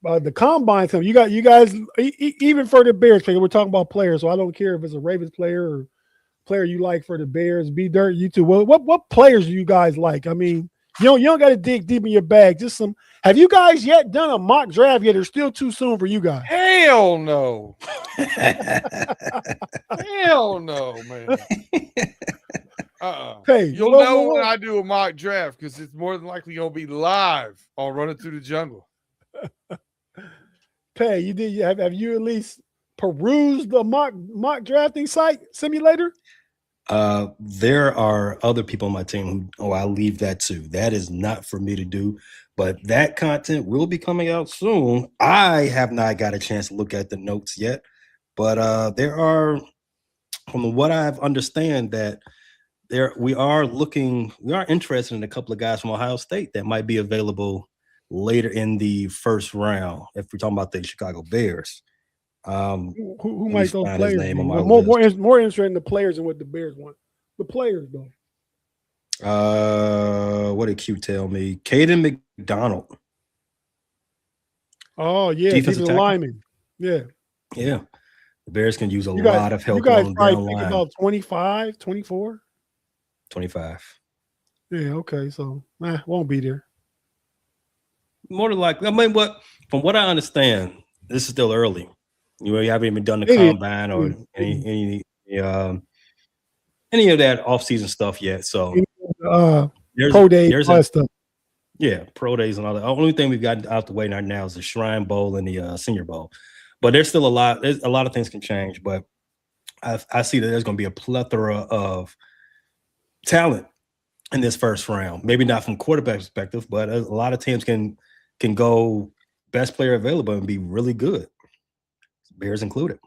the combine time. You guys, even for the Bears player, we're talking about players, so I don't care if it's a Ravens player or player you like for the Bears. B Dirt, you too. What players do you guys like? I mean, you don't got to dig deep in your bag. Just some. Have you guys yet done a mock draft yet? Or still too soon for you guys? Hell no. Hell no, man. Hey, you'll know when I do a mock draft because it's more than likely gonna be live on Running Through the Jungle. Pay, have you at least perused the mock drafting site simulator? There are other people on my team who I'll leave that to. That is not for me to do, but that content will be coming out soon. I have not got a chance to look at the notes yet, but there are, from what I've understand, that we are interested in a couple of guys from Ohio State that might be available later in the first round. If we're talking about the Chicago Bears, who might those players be? More interested in the players than what the Bears want. The players, though. What did Q tell me? Caden McDonald. Oh yeah, defensive lineman. Yeah. Yeah. The Bears can use a You guys, lot of you help guys on probably down think line. about 25, 24? 25. Yeah, okay. So won't be there. More than likely. I mean, from what I understand, this is still early. You haven't even done the It is. combine or any of that off-season stuff yet. So Pro day, all that stuff. Yeah, pro days and all that. The only thing we've got out the way right now is the Shrine Bowl and the Senior Bowl. But there's still a lot. There's a lot of things can change. But I see that there's going to be a plethora of talent in this first round. Maybe not from quarterback perspective, but a lot of teams can go best player available and be really good. Bears included.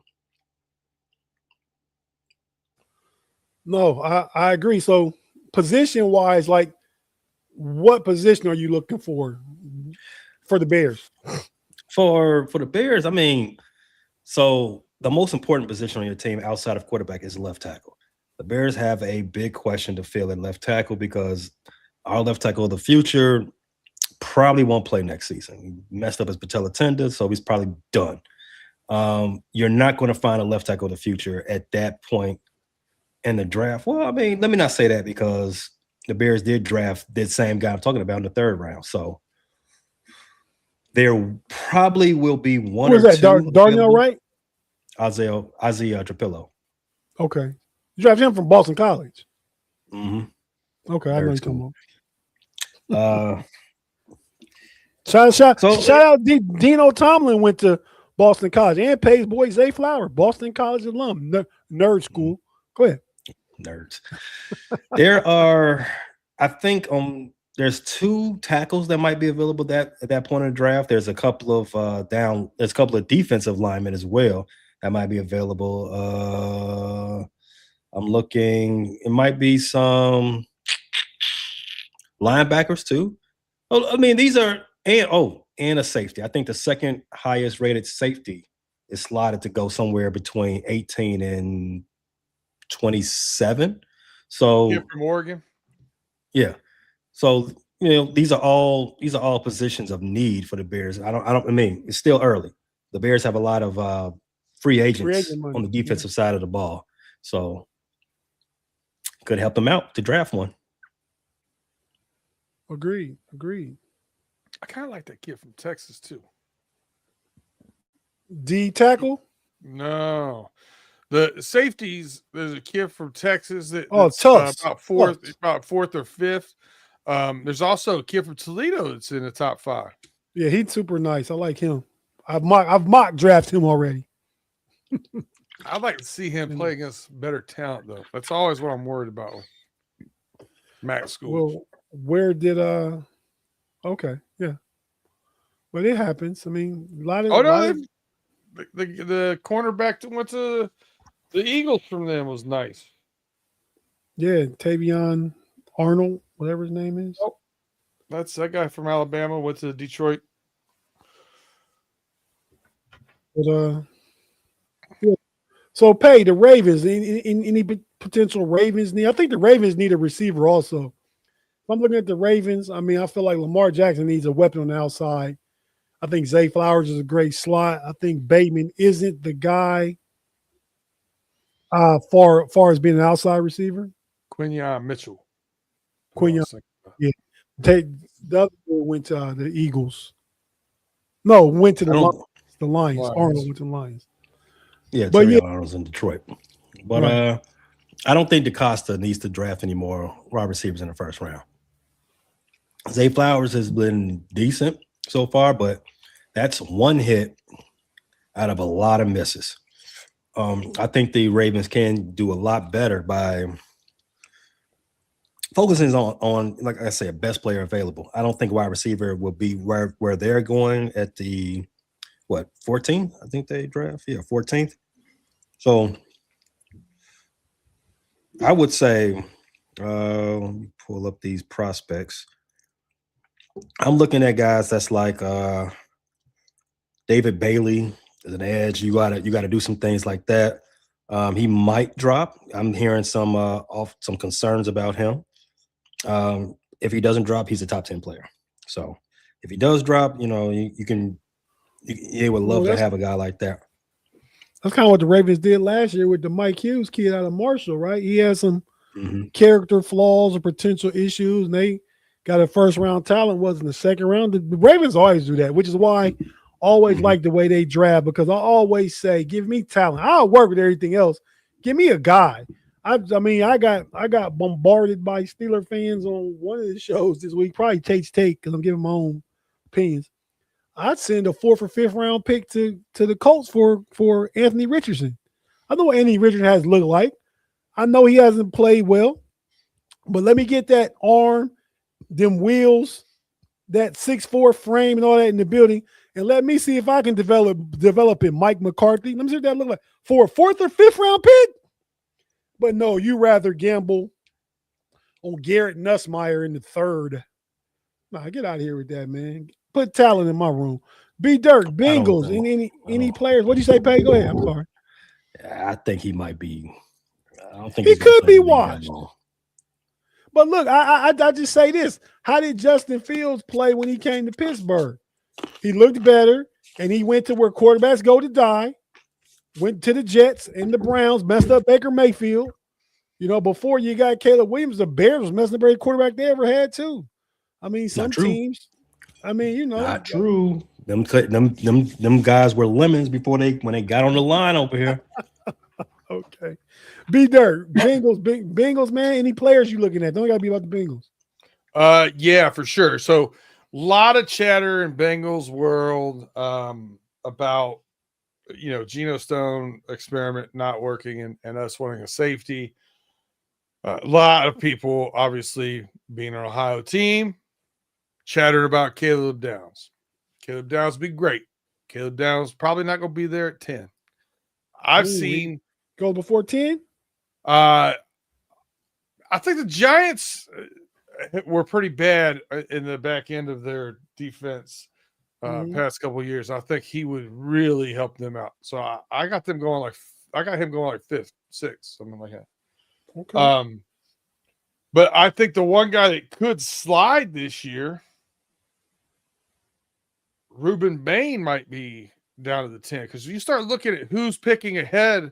No, I agree. So position wise, like what position are you looking for the Bears? For the Bears, I mean, so the most important position on your team outside of quarterback is left tackle. The Bears have a big question to fill at left tackle because our left tackle of the future probably won't play next season. He messed up his patella tendon, so he's probably done. You're not going to find a left tackle of the future at that point in the draft. Well, I mean, let me not say that because the Bears did draft the same guy I'm talking about in the 3rd round. So there probably will be one or two. Darnell Wright? Isaiah Trapillo. Okay. You drafted him from Boston College. Mm-hmm. Okay, I know you're talking about. Shout out Dino Tomlin went to Boston College and Pay's boy Zay Flower, Boston College alum, nerd school. Go ahead. Nerds. There are, I think, there's 2 tackles that might be available at that point in the draft. There's a couple of there's a couple of defensive linemen as well that might be available. I'm looking, it might be some linebackers too. Oh, I mean, these are and a safety. I think the second highest rated safety is slotted to go somewhere between 18 and 27. So from Oregon. Yeah. So these are all positions of need for the Bears. I mean, it's still early. The Bears have a lot of free agents on the defensive side of the ball. So could help them out to draft one. Agreed. I kind of like that kid from Texas too. D tackle? No. The safeties, there's a kid from Texas that Tufts. about fourth or fifth. There's also a kid from Toledo that's in the top 5. Yeah, he's super nice. I like him. I've mock drafted him already. I'd like to see him play against better talent, though. That's always what I'm worried about with Max School. Well, where did okay, yeah. Well, it happens. I mean, a lot of the cornerback that went to the Eagles from them was nice. Yeah, Tavion Arnold, whatever his name is. Oh, that's that guy from Alabama, went to Detroit. But yeah. So Pay the Ravens. Any potential Ravens need? I think the Ravens need a receiver also. If I'm looking at the Ravens, I mean, I feel like Lamar Jackson needs a weapon on the outside. I think Zay Flowers is a great slot. I think Bateman isn't the guy far as being an outside receiver. Quinyon Mitchell. Yeah. The other one went to the Eagles. No, went to the Lions. Arnold went to the Lions. Yeah, Terry Arnold's in Detroit. But I don't think DeCosta needs to draft any more wide receivers in the first round. Zay Flowers has been decent so far, but that's one hit out of a lot of misses. I think the Ravens can do a lot better by focusing on like I say, a best player available. I don't think wide receiver will be where they're going at the 14th? I think they draft. Yeah, 14th. So I would say, let me pull up these prospects. I'm looking at guys that's like David Bailey as an edge. You gotta do some things like that. He might drop. I'm hearing some concerns about him. If he doesn't drop, he's a top 10 player. So if he does drop, you would love to have a guy like that. That's kind of what the Ravens did last year with the Mike Hughes kid out of Marshall, right? He had some Mhm. character flaws or potential issues, and they got a first round talent, wasn't the second round. The Ravens always do that, which is why I always like the way they draft, because I always say, give me talent. I'll work with everything else. Give me a guy. I mean, I got bombarded by Steeler fans on one of the shows this week, probably Tate's Take, because I'm giving my own opinions. I'd send a 4th or 5th round pick to the Colts for Anthony Richardson. I know what Anthony Richardson has looked like. I know he hasn't played well, but let me get that arm, them wheels, that 6'4" frame and all that in the building, and let me see if I can develop it. Mike McCarthy. Let me see what that look like for a 4th or 5th round pick. But no, you rather gamble on Garrett Nussmeier in the 3rd. Nah, get out of here with that, man. Put talent in my room. B Dirk, Bengals, any players? What do you say, Pay? Go ahead. I'm sorry. I think he might be. I don't think He he's gonna could play be the league that washed. long. But look, I just say this. How did Justin Fields play when he came to Pittsburgh? He looked better, and he went to where quarterbacks go to die. Went to the Jets and the Browns, messed up Baker Mayfield. You know, before you got Caleb Williams, the Bears was messing up every quarterback they ever had too. I mean, some teams. I mean, you know, not true. Them guys were lemons before when they got on the line over here. Okay. B Dirt, Bengals, man. Any players you looking at? Don't gotta be about the Bengals. Yeah, for sure. So a lot of chatter in Bengals world about Geno Stone experiment not working and us wanting a safety. A lot of people, obviously, being an Ohio team, chattered about Caleb Downs. Caleb Downs would be great. Caleb Downs probably not going to be there at 10. I've seen go before 10. I think the Giants were pretty bad in the back end of their defense past couple of years. I think he would really help them out. So I got them going I got him going like 5th, 6th, something like that. Okay. But I think the one guy that could slide this year, Ruben Bain, might be down to the 10, because you start looking at who's picking ahead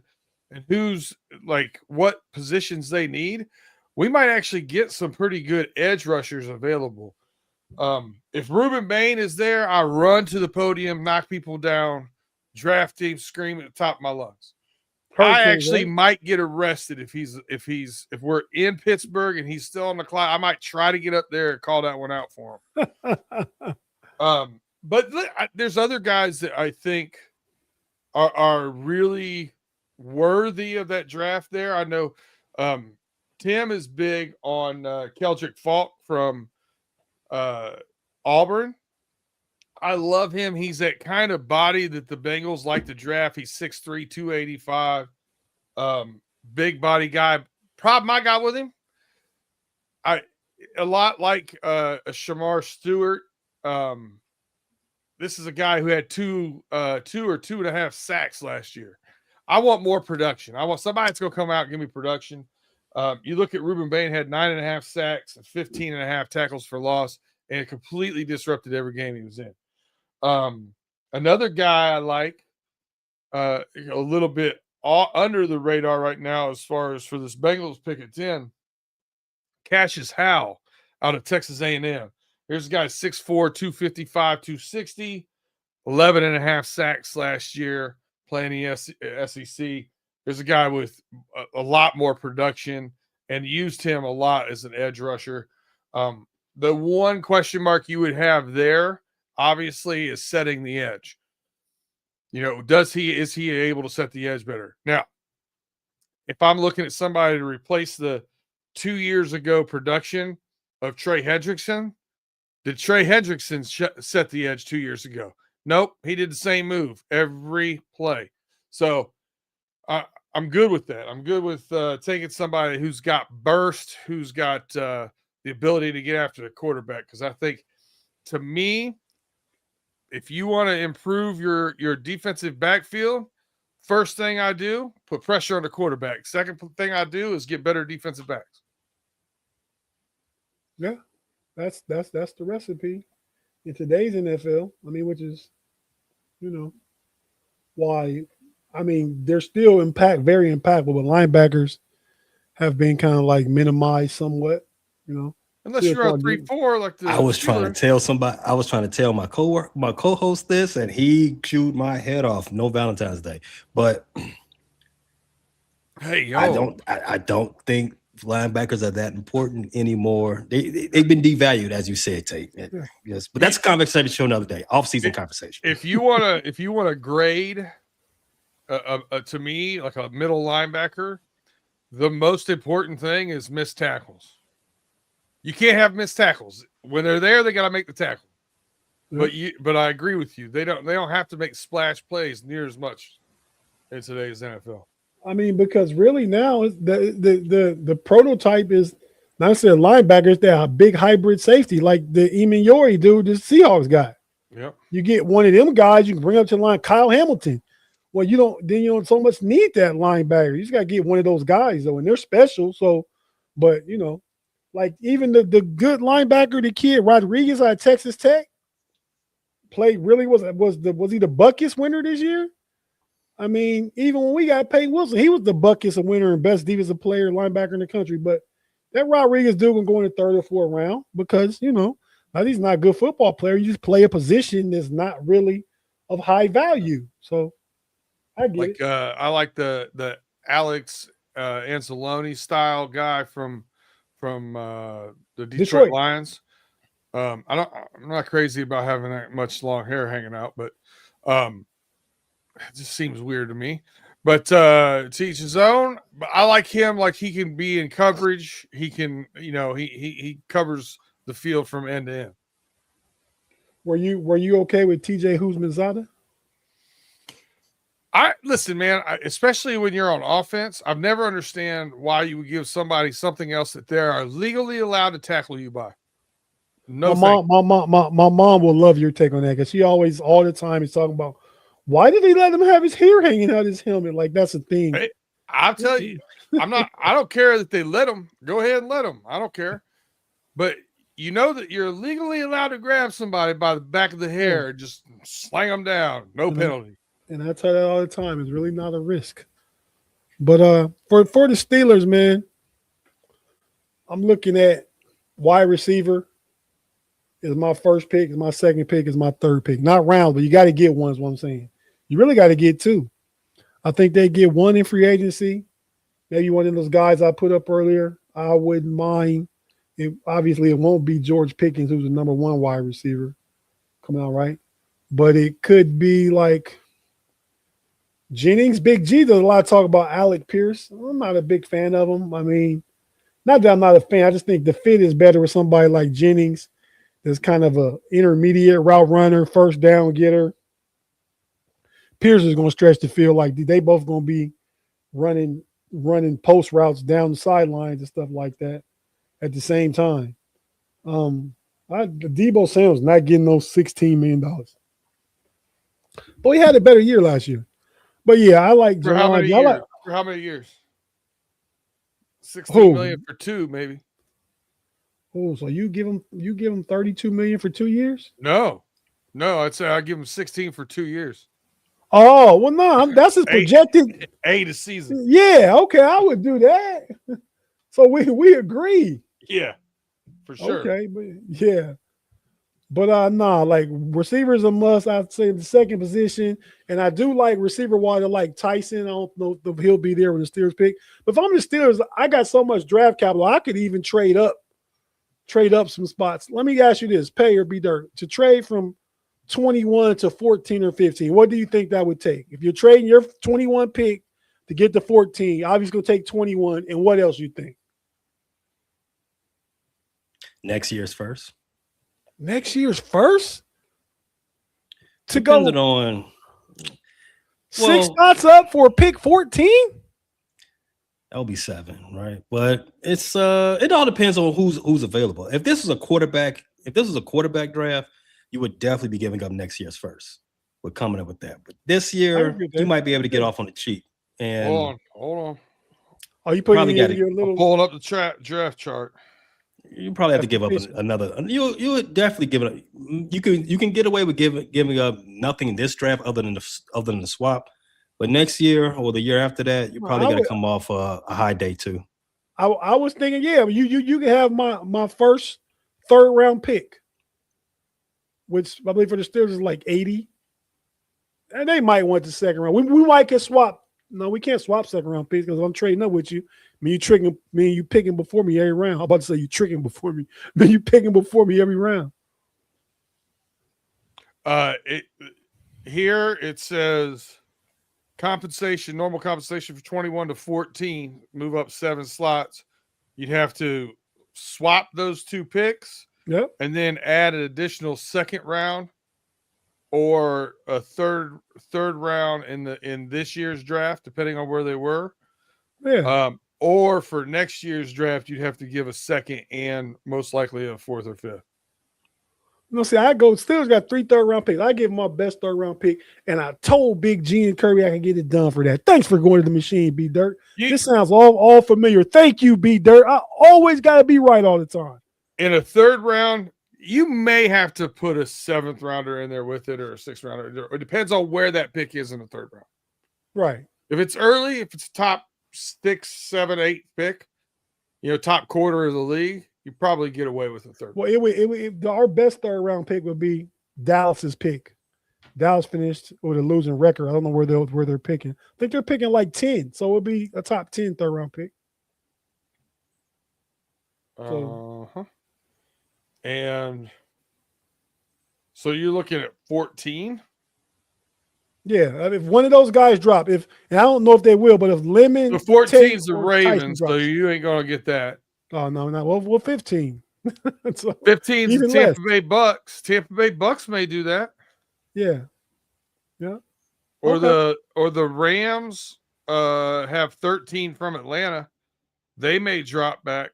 and who's like what positions they need. We might actually get some pretty good edge rushers available. If Ruben Bain is there, I run to the podium, knock people down, draft team, scream at the top of my lungs. I actually might get arrested if we're in Pittsburgh and he's still on the clock. I might try to get up there and call that one out for him. But there's other guys that I think are really worthy of that draft there. I know Tim is big on Keldrick Falk from Auburn. I love him. He's that kind of body that the Bengals like to draft. He's 6'3", 285. Big body guy. Problem I got with him, a lot like a Shamar Stewart. This is a guy who had 2 or 2.5 sacks last year. I want more production. I want somebody that's going to come out and give me production. You look at Ruben Bain, had 9.5 sacks and 15.5 tackles for loss, and it completely disrupted every game he was in. Another guy I like a little bit under the radar right now as far as for this Bengals pick at 10, Cassius Howell out of Texas A&M. Here's a guy 6'4", 255, 260, 11.5 sacks last year playing the SEC. There's a guy with a lot more production and used him a lot as an edge rusher. The one question mark you would have there, obviously, is setting the edge. Is he able to set the edge better? Now, if I'm looking at somebody to replace the 2 years ago production of Trey Hendrickson, did Trey Hendrickson set the edge 2 years ago? Nope. He did the same move every play. So I'm good with that. I'm good with taking somebody who's got burst, who's got the ability to get after the quarterback. Because I think, to me, if you want to improve your defensive backfield, first thing I do, put pressure on the quarterback. Second thing I do is get better defensive backs. Yeah, that's the recipe in today's NFL. I mean, which is, why I mean, they're still very impactful, but linebackers have been kind of like minimized somewhat, you know. Unless Still you're on probably- 3-4, like the I was trying to Steelers. tell somebody. I was trying to tell my co-host this, and he chewed my head off. No Valentine's Day, but Hey, yo. I don't think linebackers are that important anymore. They've been devalued, as you said, Tate. Yes, but that's a conversation for another day. Off-season conversation. If you wanna grade, to me, like a middle linebacker, the most important thing is missed tackles. You can't have missed tackles. When they're there, they got to make the tackle. But I agree with you. They don't have to make splash plays near as much in today's NFL. I mean, because really now the prototype is not necessarily linebackers. They're a big hybrid safety, like the Yori dude, the Seahawks guy. Yep. You get one of them guys, you can bring up to the line, Kyle Hamilton. Well, you don't so much need that linebacker. You just got to get one of those guys though, and they're special. So, but you know. Like even the good linebacker, the kid Rodriguez out of Texas Tech, played really was he the Buckus winner this year? I mean, even when we got Peyton Wilson, he was the Buckus winner and best defensive player linebacker in the country. But that Rodriguez dude can go in the 3rd or 4th round because now he's not a good football player. You just play a position that's not really of high value. So I get it. I like the Alex Anzalone style guy from the Detroit Lions. I'm not crazy about having that much long hair hanging out, but it just seems weird to me. But to each his own. But I like him. Like he can be in coverage. He can, he covers the field from end to end. Were you okay with TJ Huzmanzada? Listen, man, especially when you're on offense, I've never understand why you would give somebody something else that they are legally allowed to tackle you by. No, my mom will love your take on that because she always, all the time, is talking about why did he let him have his hair hanging out his helmet? Like that's a thing. Hey, I'll tell you, I don't care that they let him. Go ahead and let him. I don't care. But you know that you're legally allowed to grab somebody by the back of the hair and just slang them down. No penalty. And I tell that all the time. It's really not a risk. But for the Steelers, man, I'm looking at wide receiver is my first pick, is my second pick, is my third pick. Not round, but you got to get one is what I'm saying. You really got to get two. I think they get one in free agency. Maybe one of those guys I put up earlier. I wouldn't mind. Obviously, it won't be George Pickens, who's the number 1 wide receiver coming out, right? But it could be like Jennings. Big G does a lot of talk about Alec Pierce. I'm not a big fan of him. I mean, not that I'm not a fan. I just think the fit is better with somebody like Jennings. There's kind of a intermediate route runner, first down getter. Pierce is going to stretch the field. Like they both going to be running post routes down the sidelines and stuff like that at the same time. Deebo Samuel's not getting those $16 million. But he had a better year last year. But yeah, I like For how many years? For how many years? 16 million for 2, maybe. Oh, so you give him $32 million for 2 years? No, I'd say I give him 16 for 2 years. Oh, well, no, that's his projected 8 a season. Yeah, okay, I would do that. So we agree. Yeah, for sure. Okay, but yeah. But like receivers a must, I'd say the second position. And I do like receiver wise, like Tyson. I don't know if he'll be there when the Steelers pick. But if I'm the Steelers, I got so much draft capital, I could even trade up some spots. Let me ask you this, pay or be dirt. To trade from 21 to 14 or 15, what do you think that would take? If you're trading your 21 pick to get to 14, obviously going to take 21. And what else you think? Next year's first. Next year's first? To Depending go on 6 spots up for pick 14? That'll be 7, right? But it's it all depends on who's available. If this is a quarterback draft, you would definitely be giving up next year's first. We're coming up with that. But this year, you might be able to get off on the cheap. And hold on. Oh, you putting in your little I'm pulling up the draft chart. You probably have to give up another. You would definitely give it up. You can get away with giving up nothing in this draft other than the swap. But next year or the year after that, you're probably going to come off a high day too. I was thinking, yeah, you can have my first third round pick, which I believe for the Steelers is like 80. And they might want the second round. We might can swap. No, we can't swap second round picks because I'm trading up with you. You picking before me every round. I'm about to say you tricking before me. You picking before me every round. Here it says normal compensation for 21 to 14, move up 7 slots. You'd have to swap those 2 picks. Yep. And then add an additional second round or a third round in this year's draft, depending on where they were. Yeah. Or for next year's draft, you'd have to give a second and most likely a 4th or 5th. No, see, Steelers got 3 third-round picks. I give them my best third-round pick, and I told Big G and Kirby I can get it done for that. Thanks for going to the machine, B Dirt. This sounds all familiar. Thank you, B Dirt. I always got to be right all the time. In a third round, you may have to put a 7th rounder in there with it or a 6th rounder. It depends on where that pick is in the third round. Right. If it's early, if it's top 6, 7, 8 pick, top quarter of the league, you probably get away with a third. Well, our best third round pick would be Dallas's pick. Dallas finished with a losing record. I don't know where they're picking. I think they're picking like 10, so it would be a top 10 third round pick. And so you're looking at 14. Yeah, if one of those guys drop, and I don't know if they will, but if Lemon, the 14's the Ravens, so you ain't gonna get that. Oh no, well, 15. So 15's the Tampa Bay Bucks. Tampa Bay Bucks may do that. Yeah. Or the Rams have 13 from Atlanta. They may drop back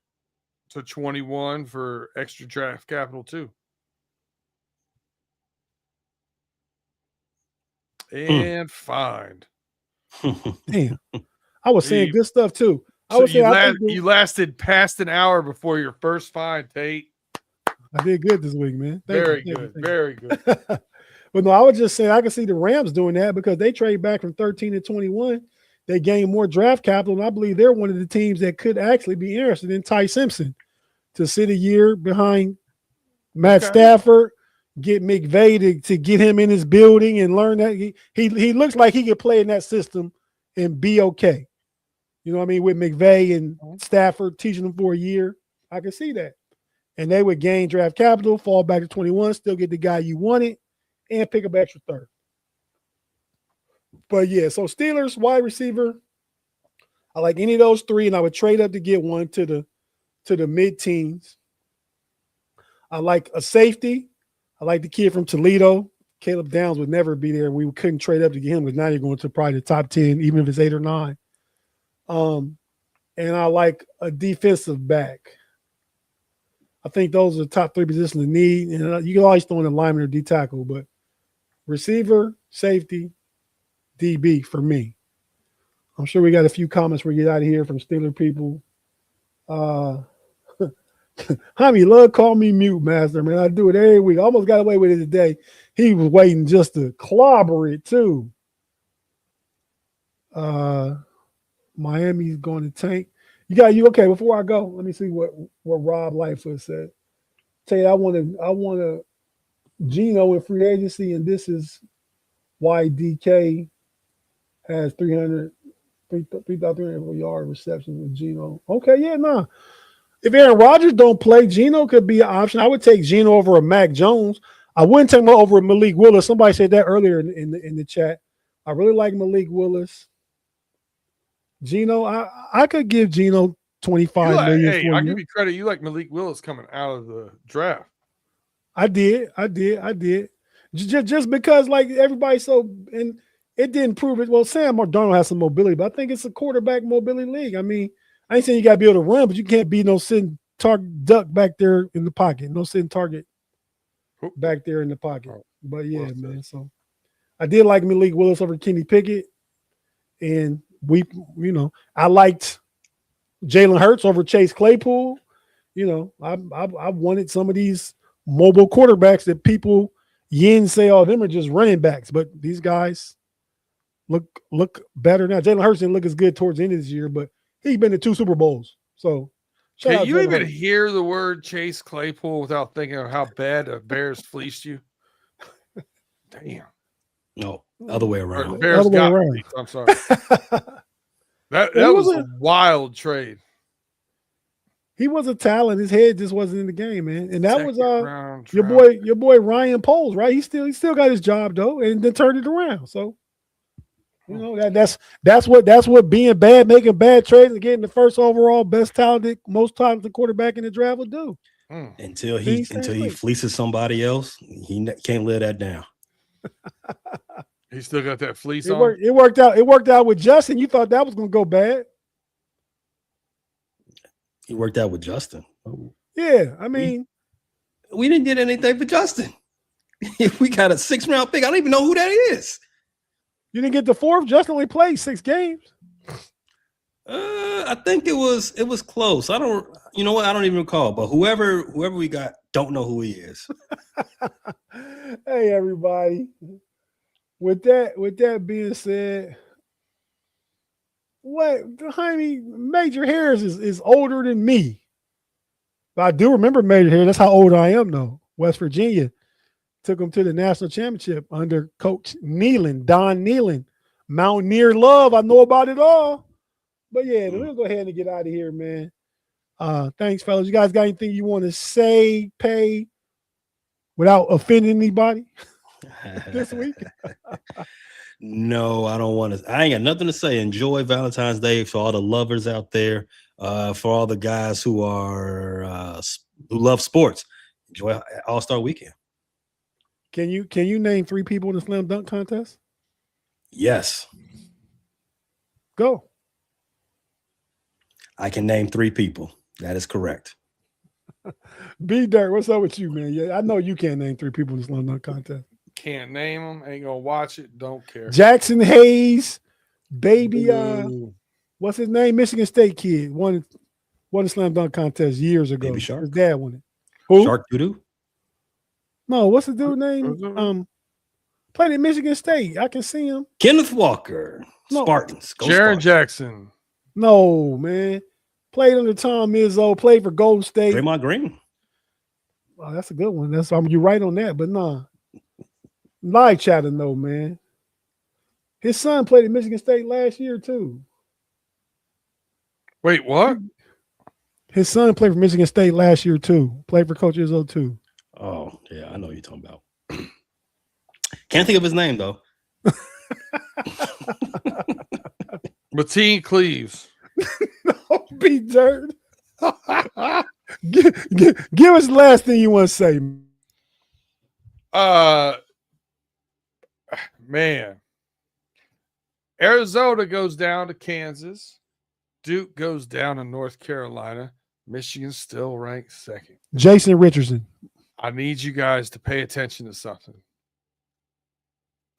to 21 for extra draft capital too. And find. Damn. I was saying good stuff too. You lasted past an hour before your first find, Tate. I did good this week, man. Very good. But no, I was just saying I can see the Rams doing that because they trade back from 13 to 21. They gain more draft capital, and I believe they're one of the teams that could actually be interested in Ty Simpson to sit a year behind Matt Stafford, get McVay to get him in his building and learn that he looks like he could play in that system and be okay. You know what I mean? With McVay and Stafford teaching them for a year, I can see that. And they would gain draft capital, fall back to 21, still get the guy you wanted, and pick up extra third. But yeah, so Steelers wide receiver, I like any of those 3, and I would trade up to get one to the mid-teens. I like a safety. I like the kid from Toledo. Caleb Downs would never be there. We couldn't trade up to get him because now you're going to probably the top 10, even if it's 8 or 9. And I like a defensive back. I think those are the top 3 positions to need. And you can always throw in a lineman or D tackle, but receiver, safety, DB for me. I'm sure we got a few comments we get out of here from Steeler people. Jaime love call me mute master, man. I do it every week. I almost got away with it today. He was waiting just to clobber it too. Miami's going to tank. Okay, before I go, let me see what Rob Lightfoot said. Tell you, I want a Geno in free agency, and this is why DK has 3,300 yard receptions with Geno. Okay, yeah, nah. If Aaron Rodgers don't play, Geno could be an option. I would take Geno over a Mac Jones. I wouldn't take him over a Malik Willis. Somebody said that earlier in the chat. I really like Malik Willis. Geno, I could give Geno $25 million. Hey, I'll give you credit. You like Malik Willis coming out of the draft. I did. Just because, like, everybody's and it didn't prove it. Well, Sam Darnold has some mobility, but I think it's a quarterback mobility league. I mean, I ain't saying you got to be able to run, but you can't be no sitting duck back there in the pocket. No sitting target back there in the pocket. But, yeah, man. So, I did like Malik Willis over Kenny Pickett. And I liked Jalen Hurts over Chase Claypool. I wanted some of these mobile quarterbacks that people say, oh, them are just running backs. But these guys look better now. Jalen Hurts didn't look as good towards the end of this year, but he's been to 2 Super Bowls. So shout Can out you Jalen even Hurts. hear the word Chase Claypool without thinking of how bad the Bears fleeced you? Damn. No, other way Or around. the Bears Other way got around. fleeced. I'm sorry. That He was was a wild trade. He was a talent. His head just wasn't in the game, man. And that was Second round your draft. boy Ryan Poles, right? He still got his job though, and then turned it around. So you know that's what being bad, making bad trades, and getting the first overall most talented quarterback in the draft will do. Until he fleeces somebody else, he can't live that down. He still got that fleece It on. worked out with Justin. You thought that was going to go bad. He worked out with Justin. Yeah, I mean, we didn't get anything for Justin. We got a 6th round pick. I don't even know who that is. You didn't get the 4th. Justin only played 6 games. I think it was close. I don't even recall. But whoever we got, don't know who he is. Hey, everybody. With that being said, Major Harris is older than me. But I do remember Major Harris. That's how old I am, though. West Virginia took him to the national championship under Coach Don Nealon. Mountaineer love. I know about it all. But yeah, we'll go ahead and get out of here, man. Thanks, fellas. You guys got anything you want to say, pay, without offending anybody this week? No, I don't want to. I ain't got nothing to say. Enjoy Valentine's Day for all the lovers out there. For all the guys who love sports, enjoy All-Star Weekend. Can you name 3 people in the slam dunk contest? Yes. Go. I can name 3 people. That is correct. B Dirt, what's up with you, man? Yeah, I know you can't name 3 people in the slam dunk contest. Can't name them. Ain't gonna watch it. Don't care. Jackson Hayes, baby. What's his name? Michigan State kid won the slam dunk contest years ago. Baby Shark. His dad won it. Who? Shark Doodoo? No, what's the dude name? Played at Michigan State. I can see him. Kenneth Walker. No. Spartans. Go Jaron Spartans. Jackson. No, man. Played under Tom Izzo. Played for Golden State. Draymond Green. Oh, that's a good one. You're right on that, but nah. Live chatter, no, man. His son played at Michigan State last year, too. Wait, what? His son played for Michigan State last year, too. Played for Coach Izzo, too. Oh, yeah, I know what you're talking about. Can't think of his name, though. Mateen Cleaves. No, be dirt. Give us the last thing you want to say. Man. Arizona goes down to Kansas. Duke goes down to North Carolina. Michigan still ranked 2nd. Jason Richardson. I need you guys to pay attention to something.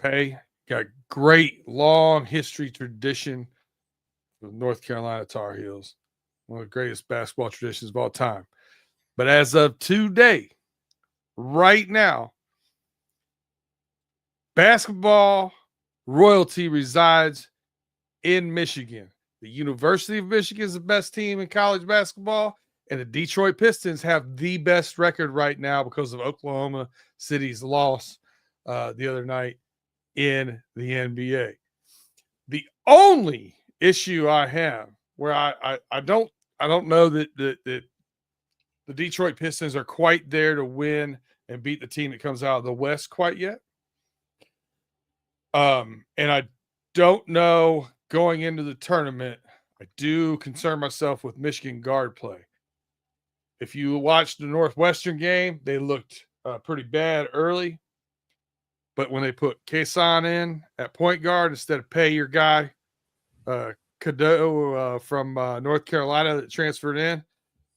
Got great long history tradition of North Carolina Tar Heels. One of the greatest basketball traditions of all time. But as of today, right now, basketball royalty resides in Michigan. The University of Michigan is the best team in college basketball, and the Detroit Pistons have the best record right now because of Oklahoma City's loss the other night in the NBA. The only issue I have where I don't know that the Detroit Pistons are quite there to win and beat the team that comes out of the West quite yet. And I don't know going into the tournament, I do concern myself with Michigan guard play. If you watched the Northwestern game, they looked pretty bad early. But when they put Kason in at point guard instead of pay your guy, Cadeau from North Carolina that transferred in,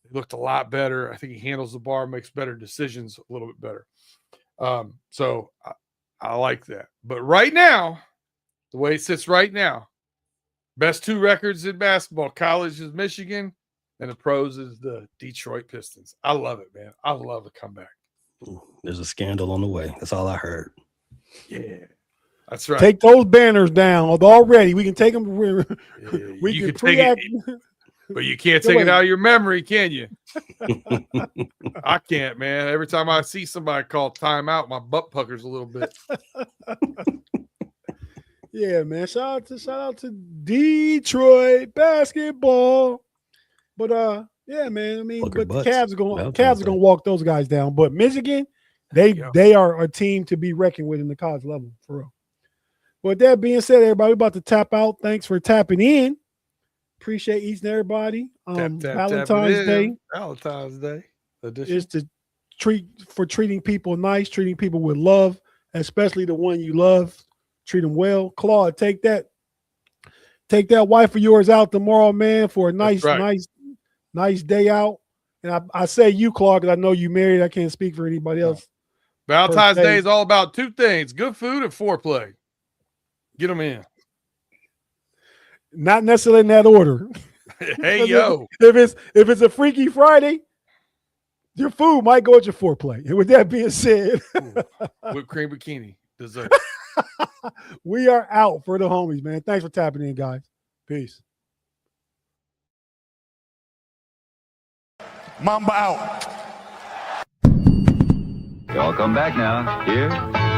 he looked a lot better. I think he handles the bar, makes better decisions a little bit better. So I like that. But right now, the way it sits right now, best 2 records in basketball, college is Michigan, and the pros is the Detroit Pistons. I love it, man. I love the comeback. Ooh, there's a scandal on the way. That's all I heard. Yeah. That's right. Take those banners down already. We can take them. We you can take it, but you can't take it out of your memory, can you? I can't, man. Every time I see somebody call timeout, my butt puckers a little bit. Yeah, man. Shout out to Detroit basketball. But yeah, man. I mean, Booker but the butts. Cavs are gonna walk those guys down. But Michigan, they are a team to be reckoned with in the college level, for real. With that being said, everybody, we're about to tap out. Thanks for tapping in. Appreciate each and everybody. Valentine's Day edition. Is to treating people nice, treating people with love, especially the one you love. Treat them well. Claude, take that wife of yours out tomorrow, man, for a nice day out. And I say you, Claude, because I know you married. I can't speak for anybody else. Valentine's Day is all about two things: good food and foreplay. Get them in. Not necessarily in that order. Hey, yo. If it's a Freaky Friday, your food might go with your foreplay. And with that being said, whipped cream bikini dessert. We are out for the homies, man. Thanks for tapping in, guys. Peace. Mamba out. Y'all come back now. Here